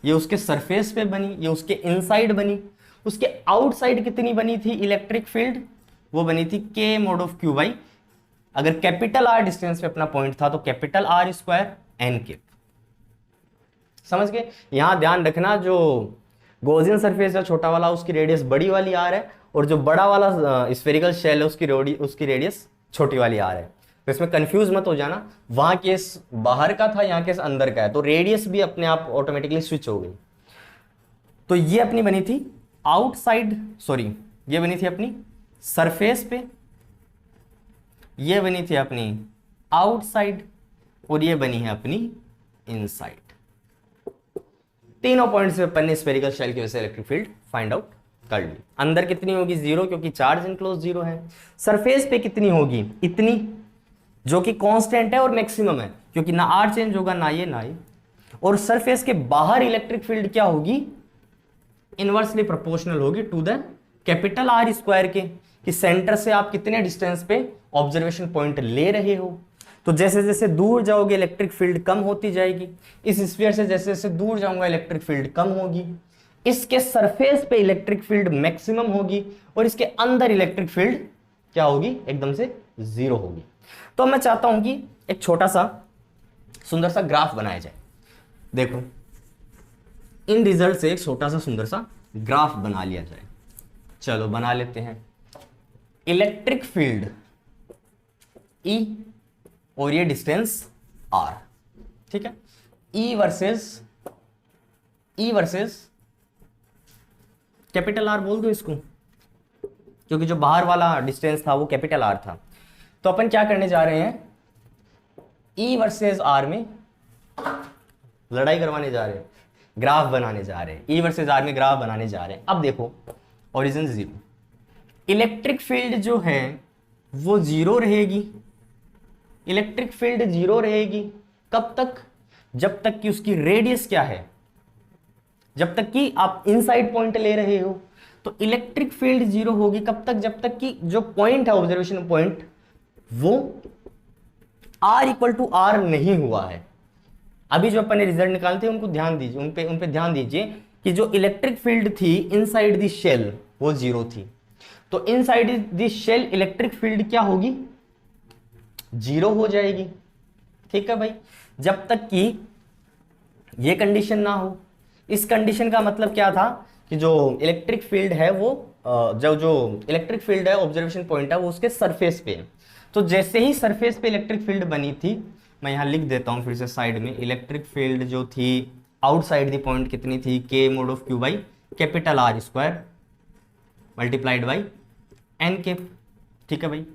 ये उसके सरफेस पे बनी, ये उसके इनसाइड बनी। उसके आउटसाइड कितनी बनी थी इलेक्ट्रिक फील्ड, वो बनी थी K mod of Q by, अगर कैपिटल आर डिस्टेंस पे अपना पॉइंट था तो कैपिटल आर स्क्वायर एन के। समझ गए। यहां ध्यान रखना, जो गॉसियन सरफेस है छोटा वाला, उसकी रेडियस बड़ी वाली आर है, और जो बड़ा वाला स्फेरिकल शेल है उसकी रेडियस छोटी वाली आर है। तो इसमें कंफ्यूज मत हो जाना, वहां केस बाहर का था, यहाँ केस अंदर का है, तो रेडियस भी अपने आप ऑटोमेटिकली स्विच हो गई। तो ये अपनी बनी थी आउटसाइड, सॉरी ये बनी थी अपनी सरफेस पे, ये बनी थी अपनी आउटसाइड, और ये बनी है अपनी इनसाइड। तीनों पॉइंट्स पे अपन ने स्फेरिकल शेल की वजह से इलेक्ट्रिक फील्ड फाइंड आउट कर ली। अंदर कितनी होगी, जीरो, क्योंकि चार्ज इनक्लोज जीरो है। सरफेस पे कितनी होगी, इतनी, जो कि कांस्टेंट है और मैक्सिमम है, क्योंकि ना आर चेंज होगा ना ये। और सरफेस के बाहर इलेक्ट्रिक फील्ड क्या होगी, इनवर्सली प्रोपोर्शनल होगी to the capital R square के, कि सेंटर से आप कितने डिस्टेंस पे ऑब्जर्वेशन पॉइंट ले रहे हो। तो जैसे जैसे दूर जाओगे इलेक्ट्रिक फील्ड कम होती जाएगी। इस स्फीयर से जैसे जैसे दूर जाऊंगा इलेक्ट्रिक फील्ड कम होगी। इसके सरफेस पे इलेक्ट्रिक फील्ड मैक्सिमम होगी, और इसके अंदर इलेक्ट्रिक फील्ड क्या होगी, एकदम से जीरो होगी। तो मैं चाहता हूं कि एक छोटा सा सुंदर सा ग्राफ बनाया जाए। देखो, इन रिजल्ट से एक छोटा सा सुंदर सा ग्राफ बना लिया जाए। चलो बना लेते हैं। इलेक्ट्रिक फील्ड E और ये डिस्टेंस R, ठीक है। E वर्सेस कैपिटल R बोल दो इसको, क्योंकि जो बाहर वाला डिस्टेंस था वो कैपिटल R था। तो अपन क्या करने जा रहे हैं, E वर्सेस R में लड़ाई करवाने जा रहे हैं, ग्राफ बनाने जा रहे हैं। E वर्सेस R में ग्राफ बनाने जा रहे हैं। अब देखो, ओरिजिन जीरो, इलेक्ट्रिक फील्ड जो है वो जीरो रहेगी। इलेक्ट्रिक फील्ड जीरो रहेगी कब तक, जब तक कि उसकी रेडियस क्या है, जब तक कि आप इनसाइड पॉइंट ले रहे हो। तो इलेक्ट्रिक फील्ड जीरो होगी कब तक, जब तक कि जो पॉइंट है ऑब्जर्वेशन पॉइंट वो R इक्वल टू R नहीं हुआ है। अभी जो अपन ने रिजल्ट निकालते हैं उनको ध्यान दीजिए, उन पे ध्यान दीजिए कि जो इलेक्ट्रिक फील्ड थी इनसाइड द शेल वो जीरो थी। तो inside the shell electric field क्या होगी, जीरो हो जाएगी। ठीक है भाई, जब तक कि ये कंडीशन ना हो। इस कंडीशन का मतलब क्या था कि जो इलेक्ट्रिक फील्ड है वो जो इलेक्ट्रिक फील्ड है ऑब्जर्वेशन पॉइंट है वो उसके सरफेस पे है। तो जैसे ही सरफेस पे इलेक्ट्रिक फील्ड बनी थी, मैं यहां लिख देता हूं फिर से साइड में, इलेक्ट्रिक फील्ड जो थी आउटसाइड द पॉइंट कितनी थी, K mod of Q by capital R square multiplied by N cap. ठीक है भाई,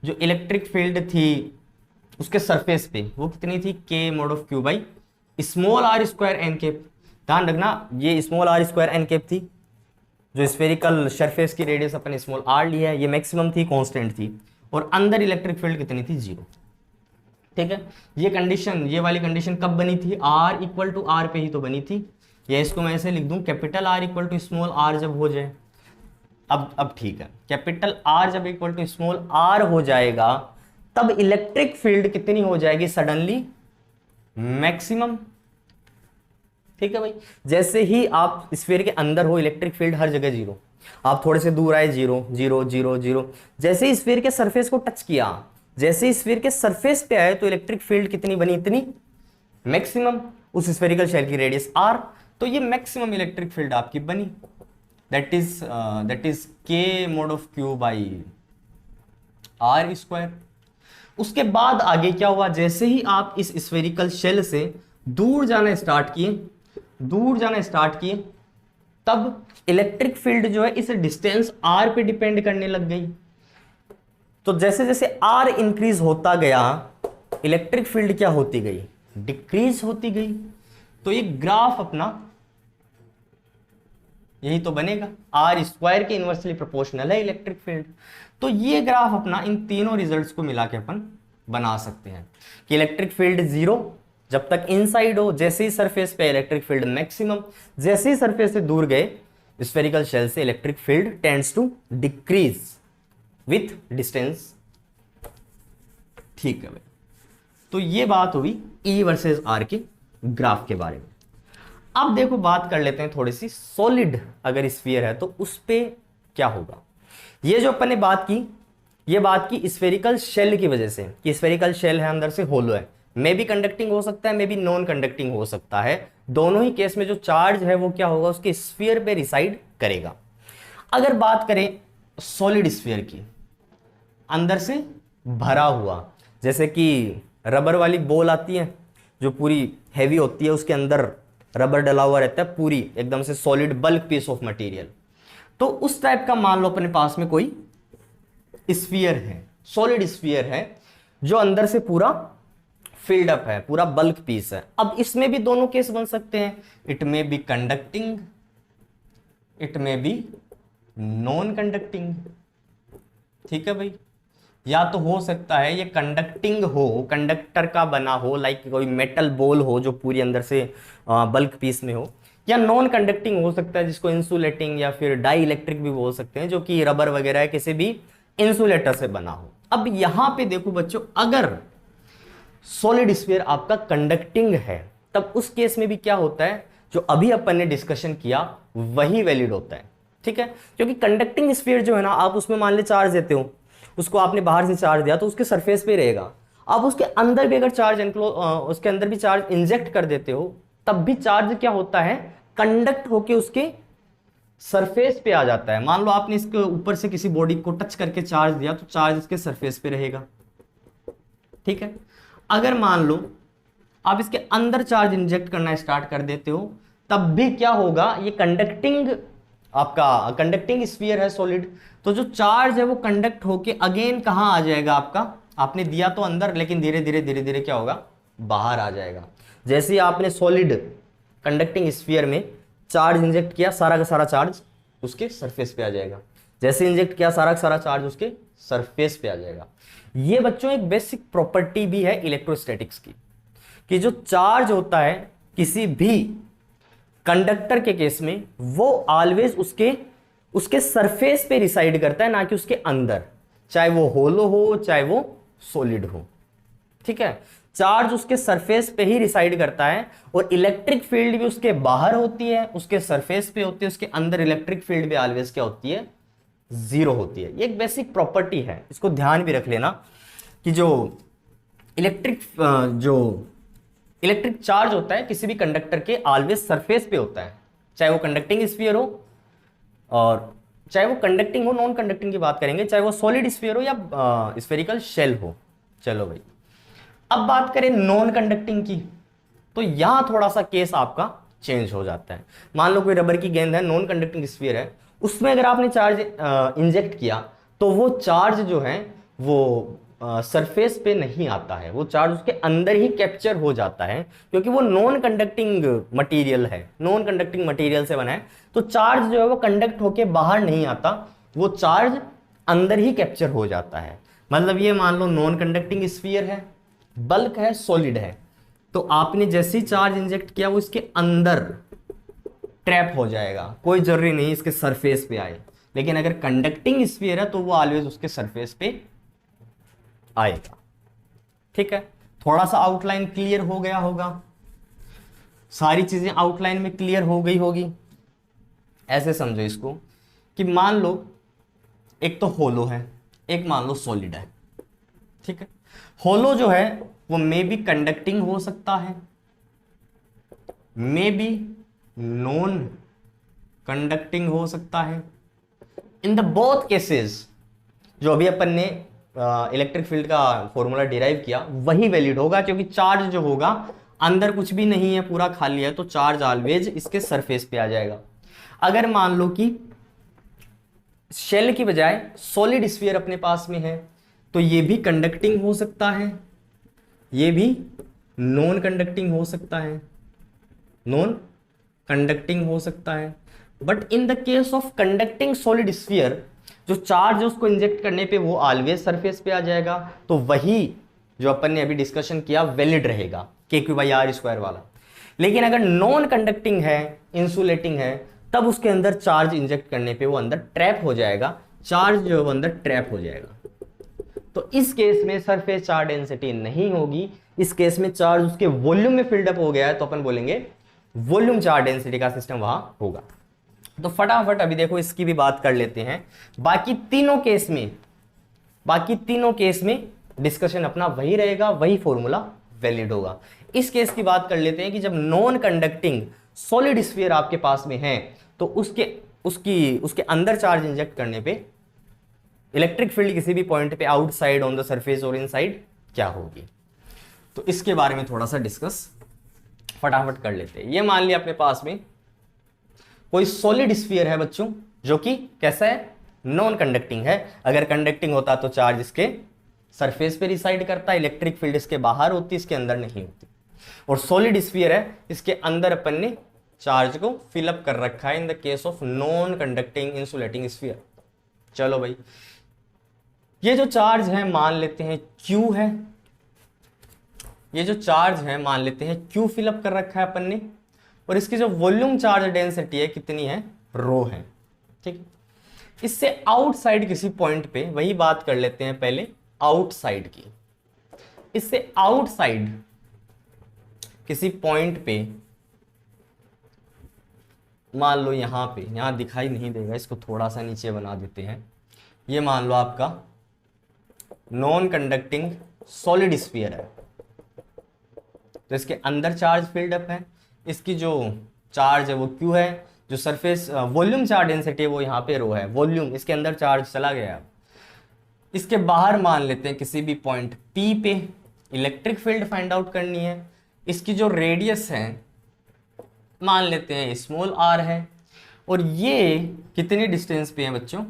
जो इलेक्ट्रिक फील्ड थी उसके सरफेस पे वो कितनी थी, K mod of Q by small r square N cap. ध्यान रखना, ये small r square N cap थी, जो स्फेरिकल सरफेस की रेडियस अपन स्मॉल आर लिया है, ये मैक्सिमम थी, कांस्टेंट थी, और अंदर इलेक्ट्रिक फील्ड कितनी थी, जीरो। ठीक है, ये कंडीशन, ये वाली कंडीशन कब बनी थी, आर इक्वल टू आर पे ही तो बनी थी। या इसको मैं ऐसे लिख दूं, capital R equal to small r जब हो जाए, अब ठीक है, कैपिटल आर जब इक्वल टू स्मॉल आर हो जाएगा तब इलेक्ट्रिक फील्ड कितनी हो जाएगी, सडनली मैक्सिमम। ठीक है भाई, जैसे ही आप स्फीयर के अंदर हो इलेक्ट्रिक फील्ड हर जगह जीरो, आप थोड़े से दूर आए जीरो जीरो जीरो जीरो, जैसे ही स्फीयर के सरफेस को टच किया, जैसे ही स्फीयर के सरफेस पे आए तो इलेक्ट्रिक फील्ड कितनी बनी, इतनी मैक्सिमम, उस स्फेरिकल शेल की रेडियस आर, तो ये मैक्सिमम इलेक्ट्रिक फील्ड आपकी बनी, that is K mod of Q by R square. उसके बाद आगे क्या हुआ, जैसे ही आप इस स्फेरिकल शेल से दूर जाना स्टार्ट किए, तब इलेक्ट्रिक फील्ड जो है इस डिस्टेंस आर पे डिपेंड करने लग गई। तो जैसे जैसे आर इंक्रीज होता गया इलेक्ट्रिक फील्ड क्या होती गई, डिक्रीज होती गई। तो ये ग्राफ अपना यही तो बनेगा, आर स्क्वायर के इनवर्सली प्रोपोर्शनल है इलेक्ट्रिक फील्ड। तो ये ग्राफ अपना इन तीनों रिजल्ट्स को मिला के अपन बना सकते हैं कि इलेक्ट्रिक फील्ड जीरो जब तक इनसाइड हो, जैसे ही सरफेस पे इलेक्ट्रिक फील्ड मैक्सिमम, जैसे ही सरफेस से दूर गए स्फेरिकल शेल से electric field tends to decrease, with distance. ठीक है भाई, तो ये बात हुई E वर्सेस R के ग्राफ के बारे में। अब देखो बात कर लेते हैं थोड़ी सी सॉलिड अगर स्फीयर है तो उस पे क्या होगा। ये जो अपन ने बात की, ये बात की स्फेरिकल शेल की वजह से कि स्फेरिकल शेल है, अंदर से होलो है, मे बी कंडक्टिंग हो सकता है, मे बी नॉन कंडक्टिंग हो सकता है। दोनों ही केस में जो चार्ज है वो क्या होगा, उसके स्फीयर पे रिसाइड करेगा। अगर बात करें सॉलिड स्फीयर की, अंदर से भरा हुआ, जैसे कि रबर वाली बॉल आती है जो पूरी हैवी होती है, उसके अंदर रबर डला हुआ रहता है, पूरी एकदम से solid bulk piece of material. तो उस टाइप का मान लो अपने पास में कोई स्फीयर है, सॉलिड स्फीयर है, जो अंदर से पूरा फिल्ड अप है, पूरा बल्क पीस है। अब इसमें भी दोनों केस बन सकते हैं, it may be conducting, it may be non conducting. ठीक है भाई, या तो हो सकता है ये कंडक्टिंग हो, कंडक्टर का बना हो, लाइक कोई मेटल बॉल हो जो पूरी अंदर से बल्क पीस में हो, या नॉन कंडक्टिंग हो सकता है जिसको इंसुलेटिंग या फिर डाई इलेक्ट्रिक भी बोल सकते हैं, जो कि रबर वगैरह किसी भी इंसुलेटर से बना हो। अब यहां पे देखो बच्चों, अगर सॉलिड स्फीयर आपका कंडक्टिंग है तब उस केस में भी क्या होता है, जो अभी अपन ने डिस्कशन किया वही वैलिड होता है। ठीक है, क्योंकि कंडक्टिंग स्फीयर जो है ना, आप उसमें मान ले चार्ज देते हो, उसको आपने बाहर से चार्ज दिया तो उसके सरफेस पे रहेगा। आप उसके अंदर भी अगर चार्ज उसके अंदर भी चार्ज इंजेक्ट कर देते हो तब भी चार्ज क्या होता है, कंडक्ट होके उसके सरफेस पे आ जाता है। मान लो आपने इसके ऊपर से किसी बॉडी को टच करके चार्ज दिया तो चार्ज इसके सरफेस पे रहेगा। ठीक है, अगर मान लो आप इसके अंदर चार्ज इंजेक्ट करना स्टार्ट कर देते हो तब भी क्या होगा, ये कंडक्टिंग, आपका कंडक्टिंग स्फीयर है सॉलिड, तो जो चार्ज है वो कंडक्ट होके अगेन कहां आ जाएगा आपका, आपने दिया तो अंदर लेकिन धीरे धीरे धीरे धीरे क्या होगा, बाहर आ जाएगा। जैसे ही आपने सॉलिड कंडक्टिंग स्फीयर में चार्ज इंजेक्ट किया, सारा का सारा चार्ज उसके सरफेस पे आ जाएगा। जैसे इंजेक्ट किया, सारा का सारा चार्ज उसके सरफेस पे आ जाएगा। ये बच्चों एक बेसिक प्रॉपर्टी भी है इलेक्ट्रोस्टैटिक्स की, कि जो चार्ज होता है किसी भी कंडक्टर के केस में वो ऑलवेज उसके सरफेस पे रिसाइड करता है, ना कि उसके अंदर, चाहे वो होलो हो चाहे वो सॉलिड हो। ठीक है, चार्ज उसके सरफेस पे ही रिसाइड करता है, और इलेक्ट्रिक फील्ड भी उसके बाहर होती है, उसके सरफेस पे होती है, उसके अंदर इलेक्ट्रिक फील्ड भी ऑलवेज क्या होती है, जीरो होती है। ये एक बेसिक प्रॉपर्टी है, इसको ध्यान भी रख लेना कि जो इलेक्ट्रिक चार्ज होता है किसी भी कंडक्टर के ऑलवेज सरफेस पे होता है, चाहे वो कंडक्टिंग स्फीयर हो, और चाहे वो कंडक्टिंग हो, नॉन कंडक्टिंग की बात करेंगे, चाहे वो सॉलिड स्फीयर हो या स्फेरिकल शेल हो। चलो भाई, अब बात करें नॉन कंडक्टिंग की, तो यहां थोड़ा सा केस आपका चेंज हो जाता है। मान लो कोई रबर की गेंद है, नॉन कंडक्टिंग स्फीयर है, उसमें अगर आपने चार्ज इंजेक्ट किया तो वो चार्ज जो है वो सरफेस पे नहीं आता है, वो चार्ज उसके अंदर ही कैप्चर हो जाता है, क्योंकि वो नॉन कंडक्टिंग मटेरियल है, नॉन कंडक्टिंग मटेरियल से बना है, तो चार्ज जो है वो कंडक्ट होके बाहर नहीं आता, वो चार्ज अंदर ही कैप्चर हो जाता है। मतलब ये मान लो नॉन कंडक्टिंग स्फीयर है, बल्क है, सॉलिड है, तो आपने जैसे ही चार्ज इंजेक्ट किया वो इसके अंदर ट्रैप हो जाएगा, कोई जरूरी नहीं इसके सरफेस पे आए। लेकिन अगर कंडक्टिंग स्फीयर है तो वो ऑलवेज उसके सरफेस पे आएगा। ठीक है, थोड़ा सा आउटलाइन क्लियर हो गया होगा, सारी चीजें आउटलाइन में क्लियर हो गई होगी। ऐसे समझो इसको कि मान लो एक तो होलो है, एक मान लो सॉलिड है। ठीक है, होलो जो है वो मे बी कंडक्टिंग हो सकता है, मे बी नॉन कंडक्टिंग हो सकता है। इन द बोथ केसेस जो अभी अपन ने इलेक्ट्रिक फील्ड का फॉर्मूला डिराइव किया वही वैलिड होगा, क्योंकि चार्ज जो होगा अंदर कुछ भी नहीं है, पूरा खाली है, तो चार्ज ऑलवेज इसके सरफेस पे आ जाएगा। अगर मान लो कि शेल की बजाय सॉलिड स्फीयर अपने पास में है तो ये भी कंडक्टिंग हो सकता है, ये भी नॉन कंडक्टिंग हो सकता है, नॉन कंडक्टिंग हो सकता है। But in the case of conducting solid sphere, जो चार्ज है उसको इंजेक्ट करने पे वो ऑलवेज सरफेस पे आ जाएगा, तो वही जो अपन ने अभी डिस्कशन किया वैलिड रहेगा, KQ/R² वाला। लेकिन अगर नॉन कंडक्टिंग है, इंसुलेटिंग है, तब उसके अंदर चार्ज इंजेक्ट करने पे वो अंदर ट्रैप हो जाएगा, चार्ज जो है वो अंदर ट्रैप हो जाएगा। तो इस केस में सरफेस चार्ज डेंसिटी नहीं होगी, इस केस में चार्ज उसके वॉल्यूम में फिल्ड अप हो गया है, तो अपन बोलेंगे वॉल्यूम चार्ज डेंसिटी का सिस्टम वहां होगा। तो फटाफट अभी देखो इसकी भी बात कर लेते हैं। बाकी तीनों केस में डिस्कशन अपना वही रहेगा, वही फॉर्मूला वैलिड होगा। इस केस की बात कर लेते हैं कि जब नॉन कंडक्टिंग सॉलिड स्फीयर आपके पास में है तो उसके अंदर चार्ज इंजेक्ट करने पे इलेक्ट्रिक फील्ड किसी भी पॉइंट पे आउटसाइड, ऑन द सरफेस और इनसाइड क्या होगी। तो इसके बारे में थोड़ा सा डिस्कस फटाफट कर लेते हैं। ये मान लिया अपने पास में कोई सॉलिड स्फीयर है बच्चों, जो कि कैसा है, नॉन कंडक्टिंग है। अगर कंडक्टिंग होता तो चार्ज इसके सरफेस पे रिसाइड करता, इलेक्ट्रिक फील्ड इसके बाहर होती, इसके अंदर नहीं होती। और सॉलिड स्फीयर है, इसके अंदर अपन ने चार्ज को फिलअप कर रखा है इन the case of non conducting insulating sphere. चलो भाई, ये जो चार्ज है मान लेते हैं Q है, ये जो चार्ज है मान लेते हैं Q फिलअप कर रखा है अपन ने, और इसकी जो वॉल्यूम चार्ज डेंसिटी है कितनी है, रो है। ठीक है, इससे आउटसाइड किसी पॉइंट पे, वही बात कर लेते हैं पहले आउटसाइड की, इससे आउटसाइड किसी पॉइंट पे मान लो यहां पे, यहां दिखाई नहीं देगा, इसको थोड़ा सा नीचे बना देते हैं। ये मान लो आपका नॉन कंडक्टिंग सॉलिड स्फीयर है, तो इसके अंदर चार्ज फील्ड अप है, इसकी जो चार्ज है वो Q है, जो सरफेस वॉल्यूम चार्ज डेंसिटी है वो यहाँ पे रो है, वॉल्यूम, इसके अंदर चार्ज चला गया। इसके बाहर मान लेते हैं किसी भी पॉइंट P पे इलेक्ट्रिक फील्ड फाइंड आउट करनी है। इसकी जो रेडियस है मान लेते हैं स्मॉल r है, और ये कितनी डिस्टेंस पे है बच्चों,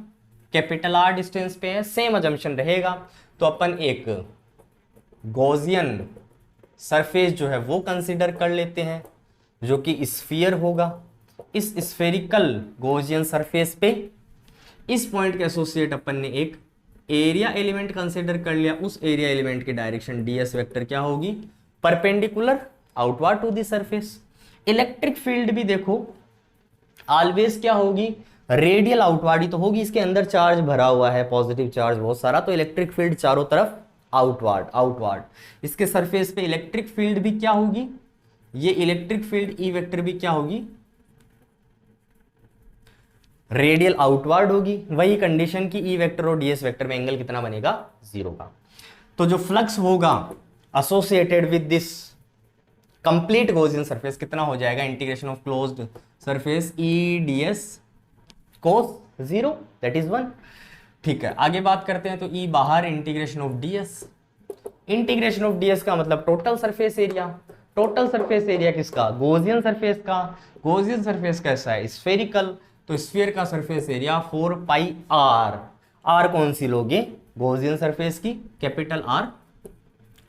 कैपिटल R डिस्टेंस पे है। सेम अजम्पशन रहेगा, तो अपन एक गॉसियन सरफेस जो है वो कंसीडर कर लेते हैं, जो कि स्फीयर होगा। इस स्फेरिकल गॉसियन सरफेस पे इस पॉइंट के एसोसिएट अपन ने एक एरिया एलिमेंट कंसीडर कर लिया। उस एरिया एलिमेंट की डायरेक्शन ds वेक्टर क्या होगी, perpendicular outward to the surface. Electric field भी देखो ऑलवेज क्या होगी, रेडियल आउटवर्ड ही तो होगी, इसके अंदर चार्ज भरा हुआ है, पॉजिटिव चार्ज बहुत सारा, तो इलेक्ट्रिक फील्ड चारों तरफ आउटवर्ड। इसके सरफेस पे इलेक्ट्रिक फील्ड भी क्या होगी, ये इलेक्ट्रिक फील्ड ई वेक्टर भी क्या होगी, रेडियल आउटवर्ड होगी। वही कंडीशन की ई वेक्टर और ds वेक्टर में एंगल कितना बनेगा, 0 का। तो जो फ्लक्स होगा associated with this complete Gaussian surface कितना हो जाएगा, integration of closed surface E ds cos 0 that is 1। ठीक है, आगे बात करते हैं। तो ई बाहर, integration of ds, integration of ds का मतलब total surface area. Total surface area किसका, गॉसियन सरफेस का। गॉसियन सरफेस कैसा है, स्फेरिकल, तो स्फीयर का surface area 4 pi r। r कौन सी लोगे, गॉसियन सरफेस की, कैपिटल R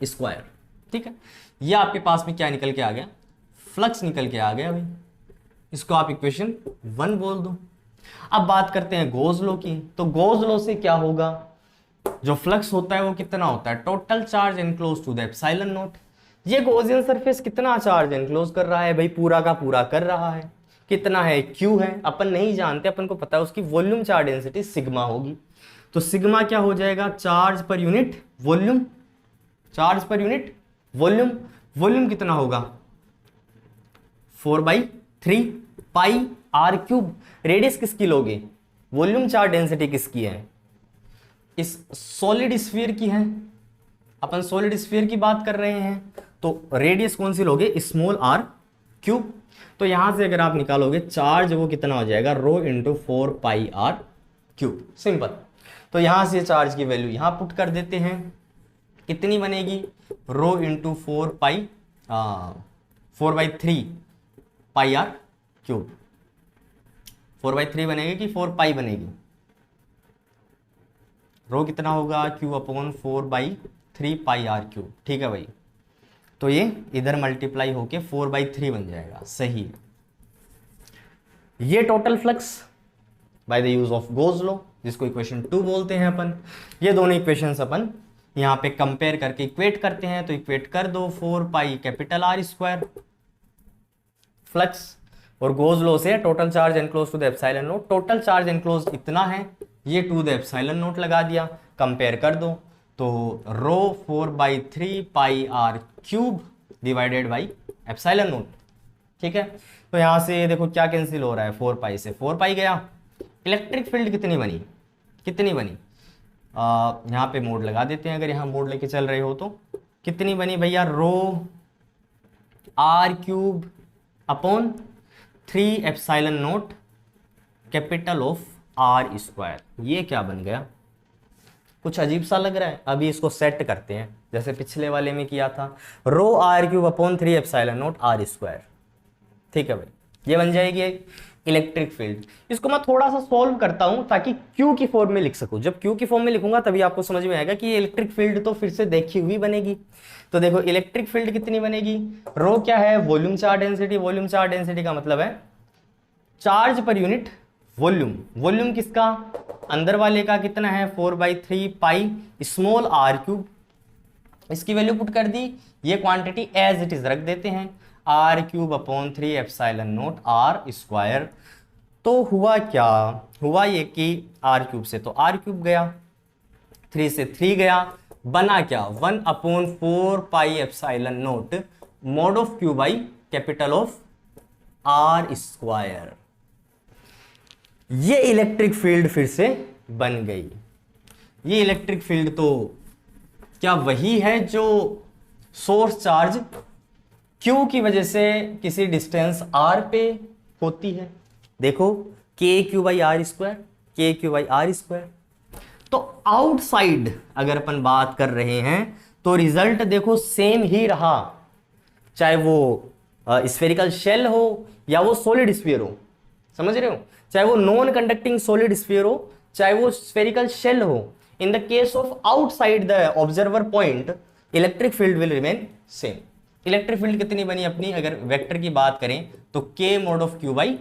स्क्वायर। ठीक है, ये आपके पास में क्या निकल के आ गया, फ्लक्स निकल के आ गया भाई। इसको आप इक्वेशन 1 बोल दो। अब बात करते हैं गॉस लॉ की। तो गॉस लॉ से क्या होगा, जो फ्लक्स होता है वो कितना होता है, total charge enclose to the epsilon naught. ये गॉसियन सरफेस कितना चार्ज एनक्लोज कर रहा है भाई, पूरा का पूरा कर रहा है। कितना है, Q है, अपन नहीं जानते, अपन को पता है उसकी वॉल्यूम चार्ज डेंसिटी सिग्मा होगी। तो सिग्मा क्या हो जाएगा, charge per unit volume, charge per unit volume. Volume कितना होगा, 4/3 पाई r क्यूब। रेडियस किसकी लोगे, वॉल्यूम चार्ज डेंसिटी किसकी है, इस सॉलिड स्फीयर की है। अपन सॉलिड स्फीयर की बात कर रहे हैं, तो रेडियस कौन सी लोगे, स्मॉल r क्यूब। तो यहां से अगर आप निकालोगे चार्ज, वो कितना हो जाएगा, rho into 4 pi r cube. Simple. तो यहां से चार्ज की वैल्यू यहां पुट कर देते हैं, कितनी बनेगी, रो इंटू 4 पाई 4/3 पाई r क्यूब। 4/3 बनेगी कि 4 पाई बनेगी, रो कितना होगा, Q अपॉन 4/3 पाई r क्यूब। ठीक है भाई, तो ये इधर मल्टीप्लाई होके 4/3 बन जाएगा, सही है। ये total flux by the use of Gauss law, जिसको इक्वेशन 2 बोलते हैं अपन। ये दोनों इक्वेशंस अपन यहाँ पे कंपेयर करके इक्वेट करते हैं, तो इक्वेट कर दो 4 pi capital R square flux, और गॉस लॉ से total charge enclose to the epsilon naught. Total charge enclose इतना है, ये टू द एप्सिलॉन नोट लगा दिया, कंपेयर कर दो तो rho 4/3 pi r cube divided by epsilon naught. ठीक है, तो यहां से देखो क्या कैंसिल हो रहा है, 4 पाई से 4 पाई गया। इलेक्ट्रिक फील्ड कितनी बनी, कितनी बनी, यहाँ पे मोड लगा देते हैं, अगर यहाँ मोड लेके चल रहे हो तो कितनी बनी भैया, rho r cube upon 3 epsilon naught capital of are square. ये क्या बन गया, कुछ अजीब सा लग रहा है। अभी इसको सेट करते हैं जैसे पिछले वाले में किया था, rho r cube upon 3 epsilon naught are square. ठीक है भाई, ये बन जाएगी इलेक्ट्रिक फील्ड। इसको मैं थोड़ा सा सॉल्व करता हूं ताकि क्यू की फॉर्म में लिख सकूं। जब क्यू की फॉर्म में लिखूंगा तभी आपको समझ में आएगा कि ये इलेक्ट्रिक फील्ड तो फिर से देखी हुई बनेगी। तो देखो इलेक्ट्रिक फील्ड कितनी बनेगी, रो क्या है, volume charge density. Volume charge density का मतलब है charge per unit volume. Volume किसका, अंदर वाले का कितना है, 4/3 पाई स्मॉल आर क्यूब। इसकी वैल्यू पुट कर दी, ये क्वांटिटी एज इट इज रख देते हैं, R cube upon 3 epsilon naught are square. तो हुआ क्या, हुआ ये कि आर क्यूब से तो आर क्यूब गया, 3 से 3 गया, बना क्या 1/4 pi epsilon naught mod of Q by capital of are square. ये इलेक्ट्रिक फील्ड फिर से बन गई। ये इलेक्ट्रिक फील्ड तो क्या वही है जो सोर्स चार्ज Q की वजह से किसी डिस्टेंस R पे होती है। देखो KQ/R², KQ/R²। तो आउटसाइड अगर अपन बात कर रहे हैं तो रिजल्ट देखो सेम ही रहा, चाहे वो स्फेरिकल शेल हो या वो सॉलिड स्फीयर हो। समझ रहे हो, चाहे वो नॉन कंडक्टिंग सॉलिड स्फीयर हो, चाहे वो स्फेरिकल शेल हो। इन the case of outside the observer point electric field will remain same. Electric field कितनी बनी अपनी, अगर वेक्टर की बात करें तो K mod of Q by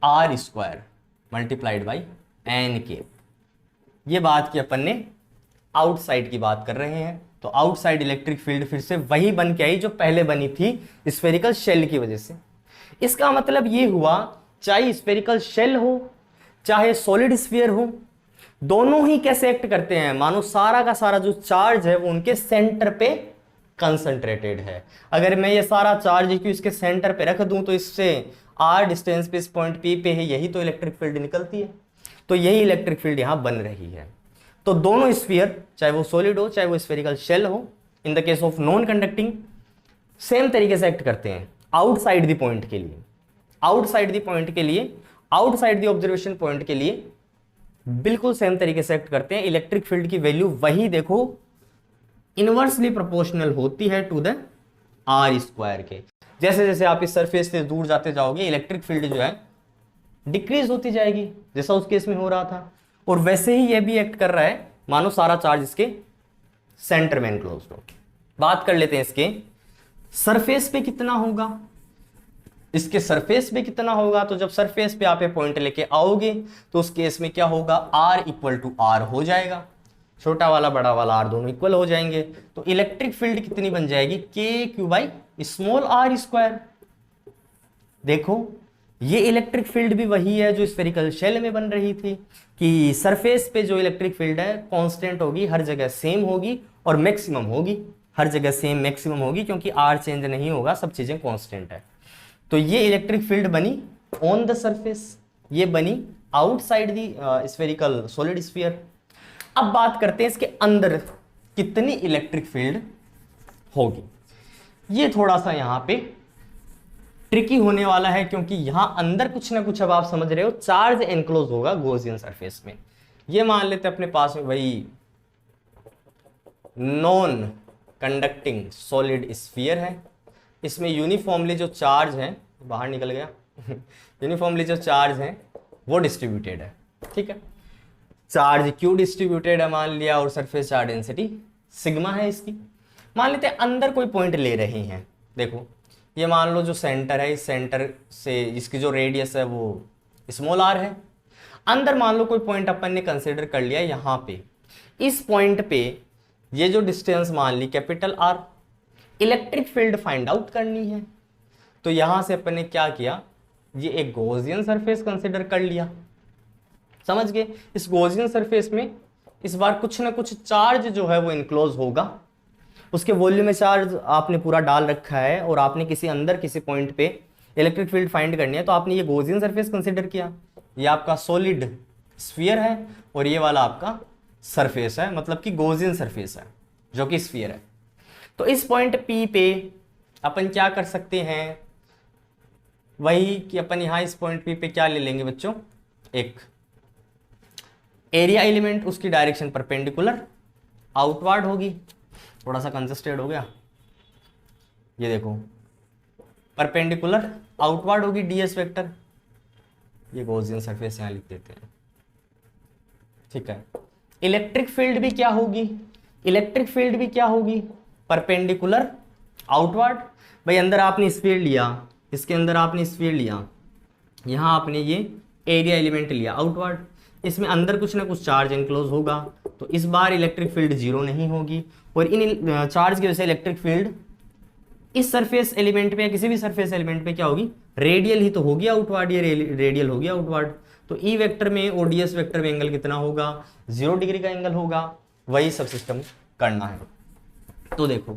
R square multiplied by NK। ये बात की अपन ने आउटसाइड की बात कर रहे हैं, तो आउटसाइड इलेक्ट्रिक फील्ड फिर से वही बन के आई जो पहले बनी थी स्फेरिकल शेल की वजह से। इसका मतलब ये हुआ चाहे स्फेरिकल शेल हो चाहे सॉलिड स्फीयर हो, दोनों ही कैसे एक्ट करते हैं, मानो सारा का सारा जो चार्ज है वो उनके सेंटर पे कंसंट्रेटेड है। अगर मैं ये सारा चार्ज क्यों इसके सेंटर पे रख दूं तो इससे r डिस्टेंस पे इस पॉइंट P पे है, यही तो इलेक्ट्रिक फील्ड निकलती है। तो यही इलेक्ट्रिक फील्ड यहां बन रही है। तो दोनों स्फीयर, चाहे वो सॉलिड हो चाहे वो स्फेरिकल शेल हो, इन the case of non conducting same तरीके से एक्ट करते हैं आउटसाइड द पॉइंट के लिए। आउटसाइड द पॉइंट के लिए, आउटसाइड द ऑब्जर्वेशन पॉइंट के लिए बिल्कुल सेम तरीके से एक्ट करते हैं। इलेक्ट्रिक फील्ड की वैल्यू वही देखो इनवर्सली प्रोपोर्शनल होती है टू द आर स्क्वायर के। जैसे जैसे आप इस सरफेस से दूर जाते जाओगे इलेक्ट्रिक फील्ड जो है डिक्रीज होती जाएगी, जैसा उस केस में हो रहा था। और वैसे ही ये भी एक्ट कर रहा है मानो सारा चार्ज इसके सेंटर में एनक्लोज हो। बात कर लेते हैं इसके सरफेस पे कितना होगा, इसके सरफेस पे कितना होगा। तो जब सरफेस पे आप पॉइंट लेके आओगे तो उस केस में क्या होगा, R इक्वल टू R हो जाएगा, छोटा वाला बड़ा वाला R दोनों इक्वल हो जाएंगे। तो इलेक्ट्रिक फील्ड कितनी बन जाएगी, KQ by small r square. देखो ये इलेक्ट्रिक फील्ड भी वही है जो स्फेरिकल शेल में बन रही थी कि सरफेस पे जो इलेक्ट्रिक फील्ड है कांस्टेंट होगी, हर जगह सेम होगी और मैक्सिमम होगी, हर जगह सेम मैक्सिमम होगी क्योंकि R चेंज नहीं होगा, सब चीजें कांस्टेंट है। तो ये इलेक्ट्रिक फील्ड बनी ऑन द सरफेस, ये बनी outside the spherical solid sphere. अब बात करते हैं इसके अंदर कितनी इलेक्ट्रिक फील्ड होगी। ये थोड़ा सा यहां पे ट्रिकी होने वाला है क्योंकि यहां अंदर कुछ ना कुछ, अब आप समझ रहे हो, चार्ज एनक्लोज होगा गॉसियन सरफेस में। ये मान लेते अपने पास में वही नॉन कंडक्टिंग सॉलिड स्फीयर है, इसमें यूनिफॉर्मली जो चार्ज है, बाहर निकल गया यूनिफॉर्मली जो चार्ज है वो डिस्ट्रीब्यूटेड है। ठीक है, चार्ज क्यू डिस्ट्रीब्यूटेड है मान लिया और सरफेस चार्ज डेंसिटी सिग्मा है इसकी। मान लेते हैं अंदर कोई पॉइंट ले रहे हैं, देखो ये मान लो जो सेंटर है, इस सेंटर से इसकी जो रेडियस है वो स्मॉल r है। अंदर मान लो कोई पॉइंट अपन ने कंसीडर कर लिया यहाँ पे, इस पॉइंट पे ये जो डिस्टेंस मान ली capital R, electric field find out करनी है। तो यहां से अपन ने क्या किया, ये एक गॉसियन सरफेस कंसीडर कर लिया। समझ गए। इस गॉसियन सरफेस में इस बार कुछ ना कुछ चार्ज जो है वो इनक्लोज होगा, उसके वॉल्यूम में चार्ज आपने पूरा डाल रखा है और आपने किसी अंदर किसी पॉइंट पे इलेक्ट्रिक फील्ड फाइंड करनी है, तो आपने ये गॉसियन सरफेस कंसिडर किया। ये आपका सॉलिड स्फीयर है और ये वाला आपका सरफेस है, मतलब कि गॉसियन सरफेस है जो कि स्फीयर है। तो इस पॉइंट P पे अपन क्या कर सकते हैं, वही कि अपन यहां इस पॉइंट P पे क्या ले लेंगे बच्चों, एक एरिया एलिमेंट, उसकी डायरेक्शन परपेंडिकुलर आउटवर्ड होगी। थोड़ा सा कंजस्टेड हो गया, ये देखो परपेंडिकुलर आउटवर्ड होगी ds वेक्टर। ये गॉसियन सरफेस यहां लिख देते हैं, ठीक है। इलेक्ट्रिक फील्ड भी क्या होगी, इलेक्ट्रिक फील्ड भी क्या होगी, परपेंडिकुलर आउटवर्ड। भाई अंदर आपने स्फीयर लिया, इसके अंदर आपने स्फीयर लिया, यहां आपने ये एरिया एलिमेंट लिया आउटवर्ड, इसमें अंदर कुछ ना कुछ चार्ज इनक्लोज होगा, तो इस बार इलेक्ट्रिक फील्ड जीरो नहीं होगी। और इन चार्ज की वजह से इलेक्ट्रिक फील्ड इस सरफेस एलिमेंट पे या किसी भी सरफेस एलिमेंट पे क्या होगी, रेडियल ही तो होगी आउटवर्ड, ये रेडियल होगी आउटवर्ड। तो ई वेक्टर में और ds वेक्टर में एंगल कितना होगा, 0 डिग्री का एंगल होगा। वही सब सिस्टम करना है। तो देखो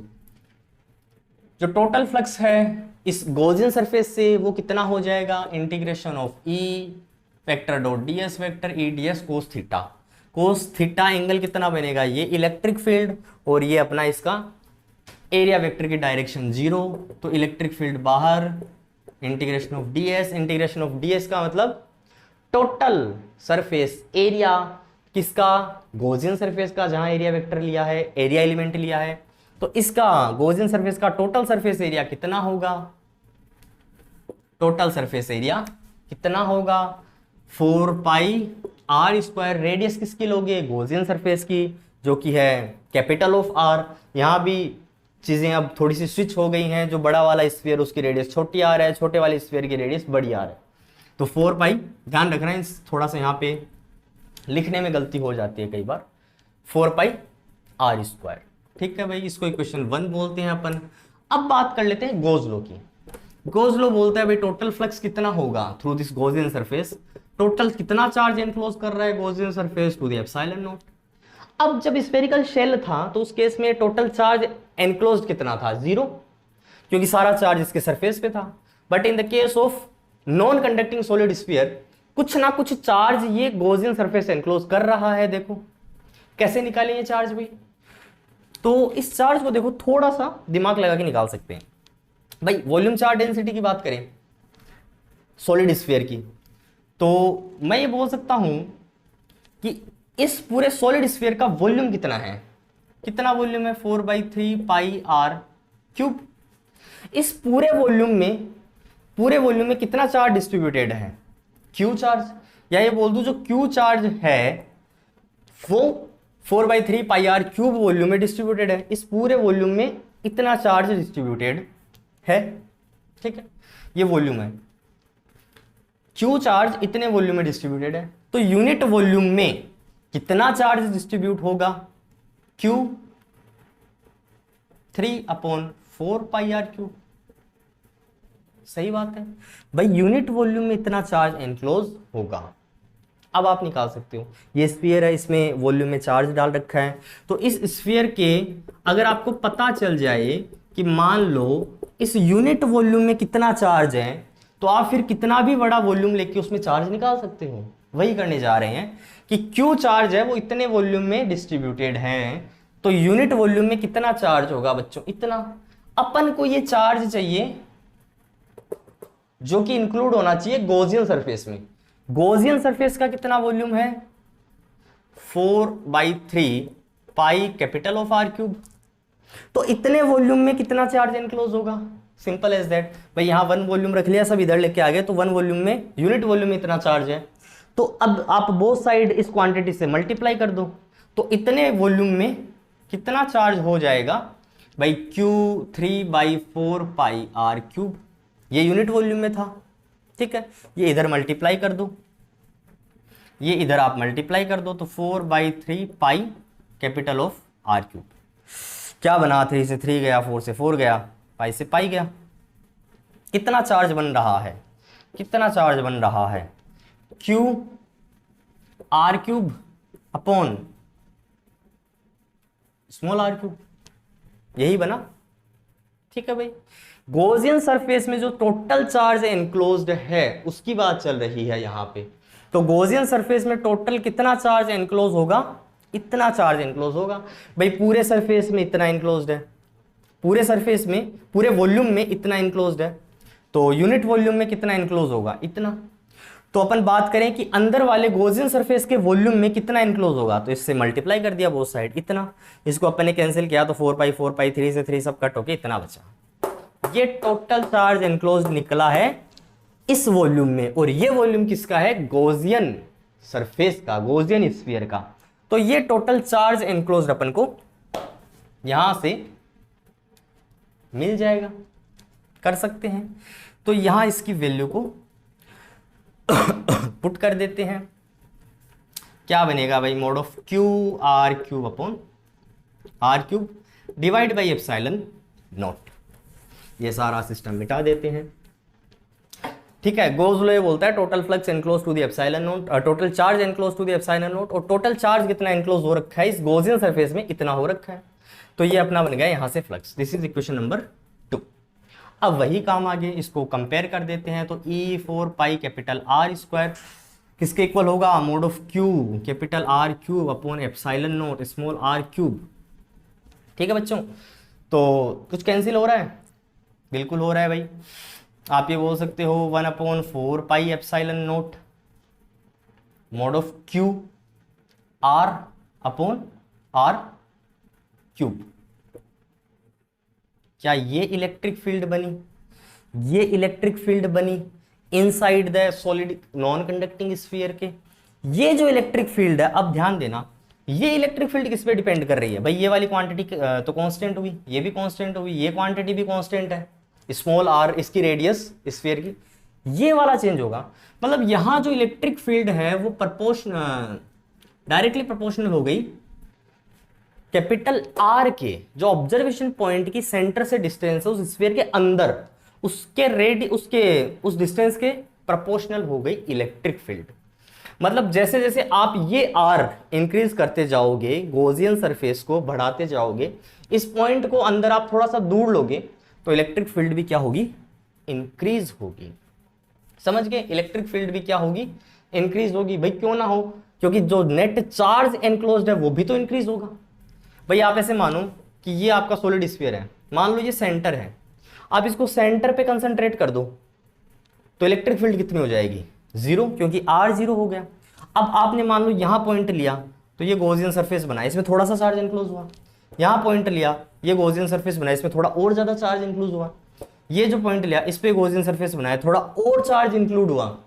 जो टोटल फ्लक्स है इस गॉसियन सरफेस से वो कितना हो जाएगा, integration of E vector dot ds vector E ds cos theta. Cos theta angle कितना बनेगा, ये इलेक्ट्रिक फील्ड और ये अपना इसका एरिया वेक्टर की डायरेक्शन 0, तो इलेक्ट्रिक फील्ड बाहर, integration of ds, integration of ds का मतलब टोटल सरफेस एरिया किसका, गॉसियन सरफेस का, जहां एरिया वेक्टर लिया है, एरिया एलिमेंट लिया है, तो इसका गॉसियन सरफेस का टोटल सरफेस एरिया कितना होगा, टोटल सरफेस एरिया कितना होगा 4 पाई r स्क्वायर। रेडियस किसकी लोगे, गॉसियन सरफेस की, जो कि है कैपिटल ऑफ r। यहां भी चीजें अब थोड़ी सी स्विच हो गई हैं, जो बड़ा वाला स्फीयर उसकी रेडियस छोटी r है, छोटे वाले स्फीयर की रेडियस बड़ी r है। तो 4 पाई, ध्यान रखना है, थोड़ा सा यहाँ पे लिखने में गलती हो जाती है कई बार, 4 पाई r स्क्वायर, ठीक है भाई। इसको इक्वेशन 1 बोलते हैं अपन। अब बात कर लेते हैं गोज लॉ की। गोज लॉ बोलता है भाई टोटल फ्लक्स कितना होगा through this Gaussian surface, total कितना चार्ज एनक्लोज कर रहा है Gaussian surface to the epsilon naught. अब जब स्फेरिकल शेल था तो उस केस में टोटल चार्ज एनक्लोज कितना था, 0, क्योंकि सारा चार्ज इसके सरफेस पे था। But in the case of non conducting solid sphere कुछ ना कुछ चार्ज ये गॉसियन सरफेस एनक्लोज कर रहा है। देखो कैसे निकालें ये चार्ज भी, तो इस चार्ज को देखो थोड़ा सा दिमाग लगा के निकाल सकते हैं। भाई वॉल्यूम चार्ज डेंसिटी की बात करें सॉलिड स्फीयर की, तो मैं ये बोल सकता हूं कि इस पूरे सॉलिड स्फीयर का वॉल्यूम कितना है, कितना वॉल्यूम है, 4/3 पाई r क्यूब। इस पूरे वॉल्यूम में कितना चार्ज डिस्ट्रीब्यूटेड है, क्यू चार्ज, या ये बोल दूं जो क्यू चार्ज है वो 4/3 पाई r क्यूब वॉल्यूम में डिस्ट्रीब्यूटेड है। इस पूरे वॉल्यूम में इतना चार्ज डिस्ट्रीब्यूटेड है, ठीक है, ये वॉल्यूम है, क्यू चार्ज इतने वॉल्यूम में डिस्ट्रीब्यूटेड है। तो यूनिट वॉल्यूम में कितना चार्ज डिस्ट्रीब्यूट होगा, क्यू 3/4 पाई r क्यूब। सही बात है भाई, यूनिट वॉल्यूम में इतना चार्ज एनक्लोज होगा। अब आप निकाल सकते हो, ये स्फीयर है, इसमें वॉल्यूम में चार्ज डाल रखा है, तो इस स्फीयर के अगर आपको पता चल जाए कि मान लो इस यूनिट वॉल्यूम में कितना चार्ज है, तो आप फिर कितना भी बड़ा वॉल्यूम लेके उसमें चार्ज निकाल सकते हो। वही करने जा रहे हैं कि क्यू चार्ज है वो इतने वॉल्यूम में डिस्ट्रीब्यूटेड है, तो यूनिट वॉल्यूम में कितना चार्ज होगा बच्चों, इतना। अपन को ये चार्ज चाहिए जो कि इंक्लूड होना चाहिए गॉसियन सरफेस में। गॉसियन सरफेस का कितना वॉल्यूम है, 4/3 पाई कैपिटल ऑफ r क्यूब। तो इतने वॉल्यूम में कितना चार्ज एनक्लोज होगा, सिंपल एज दैट। भाई यहां 1 वॉल्यूम रख लिया, सब इधर लेके आ गए, तो 1 वॉल्यूम में यूनिट वॉल्यूम में इतना चार्ज है। तो अब आप बोथ साइड इस क्वांटिटी से मल्टीप्लाई कर दो, तो इतने वॉल्यूम में कितना चार्ज हो जाएगा भाई, Q 3/4 पाई r क्यूब। ये यूनिट वॉल्यूम में था, ठीक है। ये इधर मल्टीप्लाई कर दो, ये इधर आप मल्टीप्लाई कर दो, तो 4/3 पाई कैपिटल ऑफ r क्यूब। क्या बना, 3 से 3 गया, 4 से 4 गया, पाई से पाई गया। कितना चार्ज बन रहा है, कितना चार्ज बन रहा है, Q R cube upon small r cube, यही बना। ठीक है भाई, गॉसियन सरफेस में जो टोटल चार्ज एनक्लोज्ड है उसकी बात चल रही है यहां पे। तो गॉसियन सरफेस में टोटल कितना चार्ज एनक्लोज होगा, इतना चार्ज एनक्लोज होगा। भाई पूरे सरफेस में इतना एनक्लोज्ड है, पूरे सरफेस में, पूरे वॉल्यूम में इतना एनक्लोज्ड है, तो यूनिट वॉल्यूम में कितना एनक्लोज होगा, इतना। तो अपन बात करें कि अंदर वाले गॉसियन सरफेस के वॉल्यूम में कितना एनक्लोज होगा, तो इससे मल्टीप्लाई कर दिया बोथ साइड, इतना। इसको अपन ने कैंसिल किया तो 4 पाई 3 से 3 सब कट होके इतना बचा। ये टोटल चार्ज एनक्लोज निकला है इस वॉल्यूम में, और ये वॉल्यूम किसका है, गॉसियन सरफेस का, गॉसियन स्फीयर का। तो ये टोटल चार्ज एनक्लोज अपन को यहां से मिल जाएगा, कर सकते हैं। तो यहां इसकी वैल्यू को पुट कर देते हैं, क्या बनेगा भाई, mod of Q R cube upon R cube divide by epsilon naught. ये सारा सिस्टम मिटा देते हैं। ठीक है, गोज लॉ ये बोलता है total flux enclose to the epsilon naught, total charge enclose to the epsilon naught, और टोटल चार्ज कितना एनक्लोज हो रखा है इस गॉसियन सरफेस में, इतना हो रखा है। तो ये अपना बन गया यहां से flux. This is equation number 2। अब वही काम आगे, इसको कंपेयर कर देते हैं। तो E 4 pi capital R square किसके इक्वल होगा, mod of Q capital R cube upon epsilon naught small r cube. ठीक है बच्चों, तो कुछ कैंसिल हो रहा है, बिल्कुल हो रहा है भाई। आप ये बोल सकते हो 1/4 pi epsilon naught mod of Q R upon R cube. क्या ये इलेक्ट्रिक फील्ड बनी, ये इलेक्ट्रिक फील्ड बनी inside the solid non conducting sphere के। ये जो इलेक्ट्रिक फील्ड है, अब ध्यान देना, ये इलेक्ट्रिक फील्ड किस पे डिपेंड कर रही है भाई, ये वाली क्वांटिटी तो कांस्टेंट हुई, ये भी कांस्टेंट हुई, ये क्वांटिटी भी कांस्टेंट है, स्मॉल आर इसकी रेडियस स्फीयर की, ये वाला चेंज होगा। मतलब यहां जो इलेक्ट्रिक फील्ड है वो डायरेक्टली प्रोपोर्शनल हो गई कैपिटल आर के जो ऑब्जर्वेशन पॉइंट की सेंटर से डिस्टेंस है उस स्फीयर के अंदर, उस डिस्टेंस के प्रोपोर्शनल हो गई इलेक्ट्रिक फील्ड। मतलब जैसे जैसे आप ये आर इंक्रीज करते जाओगे, गॉसियन सरफेस को बढ़ाते जाओगे, इस पॉइंट को अंदर आप थोड़ा सा दूर लोगे तो इलेक्ट्रिक फील्ड भी क्या होगी, इंक्रीज होगी। समझ गए, इलेक्ट्रिक फील्ड भी क्या होगी, इंक्रीज होगी। भाई क्यों ना हो, क्योंकि जो नेट चार्ज एनक्लोज्ड है वो भी तो इंक्रीज होगा। भाई आप ऐसे मानो कि ये आपका सॉलिड स्फीयर है, मान लो ये सेंटर है, आप इसको सेंटर पे कंसंट्रेट कर दो तो इलेक्ट्रिक फील्ड कितनी हो जाएगी, 0, क्योंकि R 0 हो गया। अब आपने मान लो यहां पॉइंट लिया तो ये गॉसियन सरफेस बना, इसमें थोड़ा सा चार्ज इंक्लूज हुआ, यहां पॉइंट लिया ये गॉसियन सरफेस बना, इसमें थोड़ा और ज्यादा चार्ज इंक्लूज हुआ, ये जो पॉइंट लिया इस पे गॉसियन सरफेस बनाया, थोड़ा और चार्ज इंक्लूड हुआ।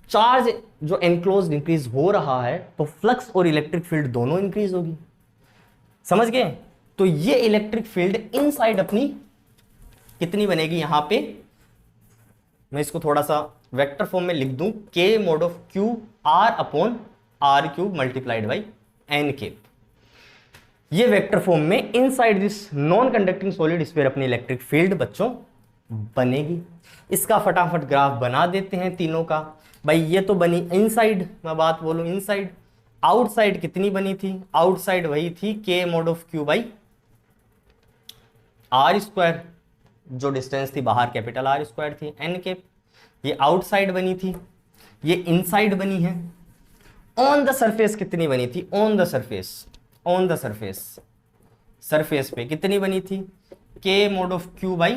चार्ज जो एनक्लोज्ड इंक्रीज हो रहा है तो फ्लक्स और इलेक्ट्रिक फील्ड दोनों इंक्रीज होगी। समझ गए, तो ये इलेक्ट्रिक फील्ड इनसाइड अपनी कितनी बनेगी, यहां पे मैं इसको थोड़ा सा वेक्टर फॉर्म में लिख दूं, k mod of q r upon r cube multiplied by n cap. ये वेक्टर फॉर्म में inside this non conducting solid sphere अपनी इलेक्ट्रिक फील्ड बच्चों बनेगी। इसका फटाफट ग्राफ बना देते हैं तीनों का। भाई ये तो बनी इनसाइड, मैं बात बोलूं इनसाइड, आउटसाइड कितनी बनी थी, आउटसाइड वही थी k mod of q by r square, जो डिस्टेंस थी बाहर कैपिटल R स्क्वायर थी, n केप। ये आउटसाइड बनी थी, ये इनसाइड बनी है। ऑन द सरफेस कितनी बनी थी, ऑन द सरफेस, सरफेस पे कितनी बनी थी, k mod of q by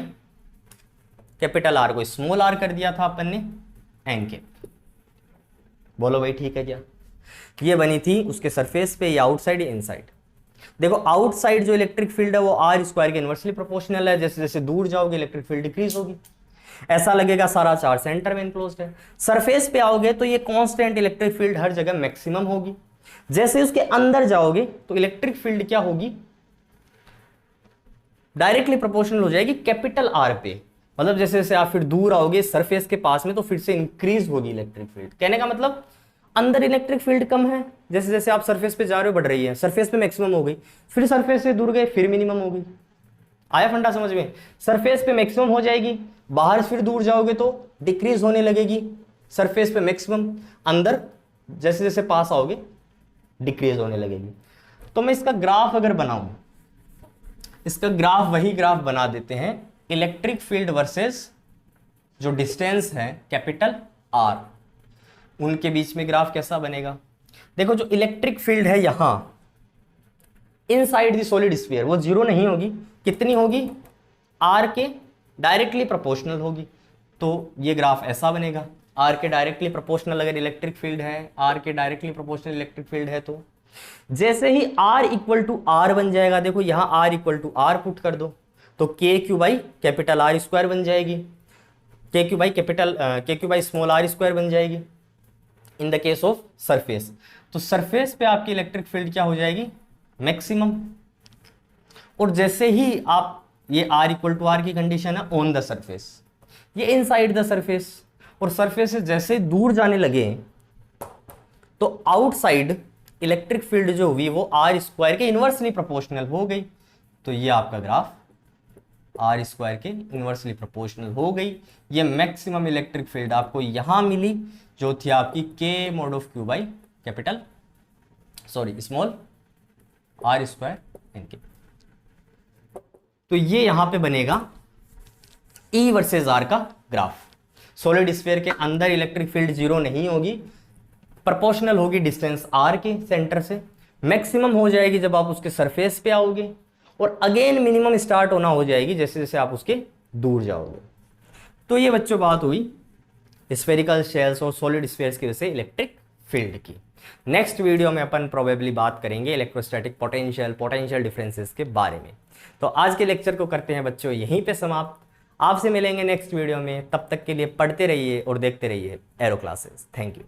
capital R को स्मॉल r कर दिया था अपन ने, n केप। बोलो भाई ठीक है क्या, ये बनी थी उसके सरफेस पे, या आउटसाइड या इनसाइड। देखो आउटसाइड जो इलेक्ट्रिक फील्ड है वो R स्क्वायर के इनवर्सली प्रोपोर्शनल है, जैसे जैसे दूर जाओगे इलेक्ट्रिक फील्ड डिक्रीज होगी। ऐसा लगेगा सारा चार्ज सेंटर में इनक्लोज्ड है। सरफेस पे आओगे तो ये कांस्टेंट इलेक्ट्रिक फील्ड हर जगह मैक्सिमम होगी। जैसे उसके अंदर जाओगे तो इलेक्ट्रिक फील्ड क्या होगी, डायरेक्टली प्रोपोर्शनल हो जाएगी कैपिटल R पे। मतलब जैसे जैसे आप फिर दूर आओगे सरफेस के पास में तो फिर से इंक्रीज होगी इलेक्ट्रिक फील्ड। कहने का मतलब अंदर इलेक्ट्रिक फील्ड कम है, जैसे जैसे आप सरफेस पे जा रहे हो बढ़ रही है, सरफेस पे मैक्सिमम हो गई, फिर सरफेस से दूर गए फिर मिनिमम हो गई। आया फंडा समझ में, सरफेस पे मैक्सिमम हो जाएगी, बाहर फिर दूर जाओगे तो डिक्रीज होने लगेगी, सरफेस पे मैक्सिमम, अंदर जैसे जैसे पास आओगे डिक्रीज होने लगेगी। तो मैं इसका ग्राफ अगर बनाऊं, इसका ग्राफ वही ग्राफ बना देते हैं इलेक्ट्रिक फील्ड वर्सेस जो डिस्टेंस है कैपिटल आर, उनके बीच में ग्राफ कैसा बनेगा। देखो जो इलेक्ट्रिक फील्ड है यहां इनसाइड द सॉलिड स्फीयर वो जीरो नहीं होगी, कितनी होगी, आर के डायरेक्टली प्रोपोर्शनल होगी। तो ये ग्राफ ऐसा बनेगा, आर के डायरेक्टली प्रोपोर्शनल अगर इलेक्ट्रिक फील्ड है, आर के डायरेक्टली प्रोपोर्शनल इलेक्ट्रिक फील्ड है, तो जैसे ही आर इक्वल टू आर बन जाएगा, देखो यहां R equal to R put कर दो तो K Q by capital R square बन जाएगी, K Q by capital K Q by small r square बन जाएगी in the case of surface. तो सरफेस पे आपकी इलेक्ट्रिक फील्ड क्या हो जाएगी, मैक्सिमम। और जैसे ही आप ये आर इक्वल टू आर की कंडीशन है ऑन द सरफेस, ये इनसाइड द सरफेस, और सरफेस से जैसे दूर जाने लगे तो आउटसाइड इलेक्ट्रिक फील्ड जो हुई वो आर स्क्वायर के इनवर्सली प्रोपोर्शनल हो गई। तो ये आपका ग्राफ आर स्क्वायर के इनवर्सली प्रोपोर्शनल हो गई। ये मैक्सिमम इलेक्ट्रिक फील्ड आपको यहां मिली जो थी आपकी K mod of Q by capital small r square N cap. तो ये यहां पे बनेगा ई वर्सेस आर का ग्राफ। सॉलिड स्फीयर के अंदर इलेक्ट्रिक फील्ड जीरो नहीं होगी, प्रोपोर्शनल होगी डिस्टेंस आर के सेंटर से, मैक्सिमम हो जाएगी जब आप उसके सरफेस पे आओगे, और अगेन मिनिमम स्टार्ट होना हो जाएगी जैसे जैसे आप उसके दूर जाओगे। तो ये बच्चों बात हुई स्फेरिकल शेल्स और सॉलिड स्फीयर्स की वजह से इलेक्ट्रिक फील्ड की। नेक्स्ट वीडियो में अपन प्रोबेबली बात करेंगे इलेक्ट्रोस्टैटिक पोटेंशियल डिफरेंसेस के बारे में। तो आज के लेक्चर को करते हैं बच्चों यहीं पे समाप्त। आपसे मिलेंगे नेक्स्ट वीडियो में, तब तक के लिए पढ़ते रहिए और देखते रहिए एरो क्लासेस। Thank you.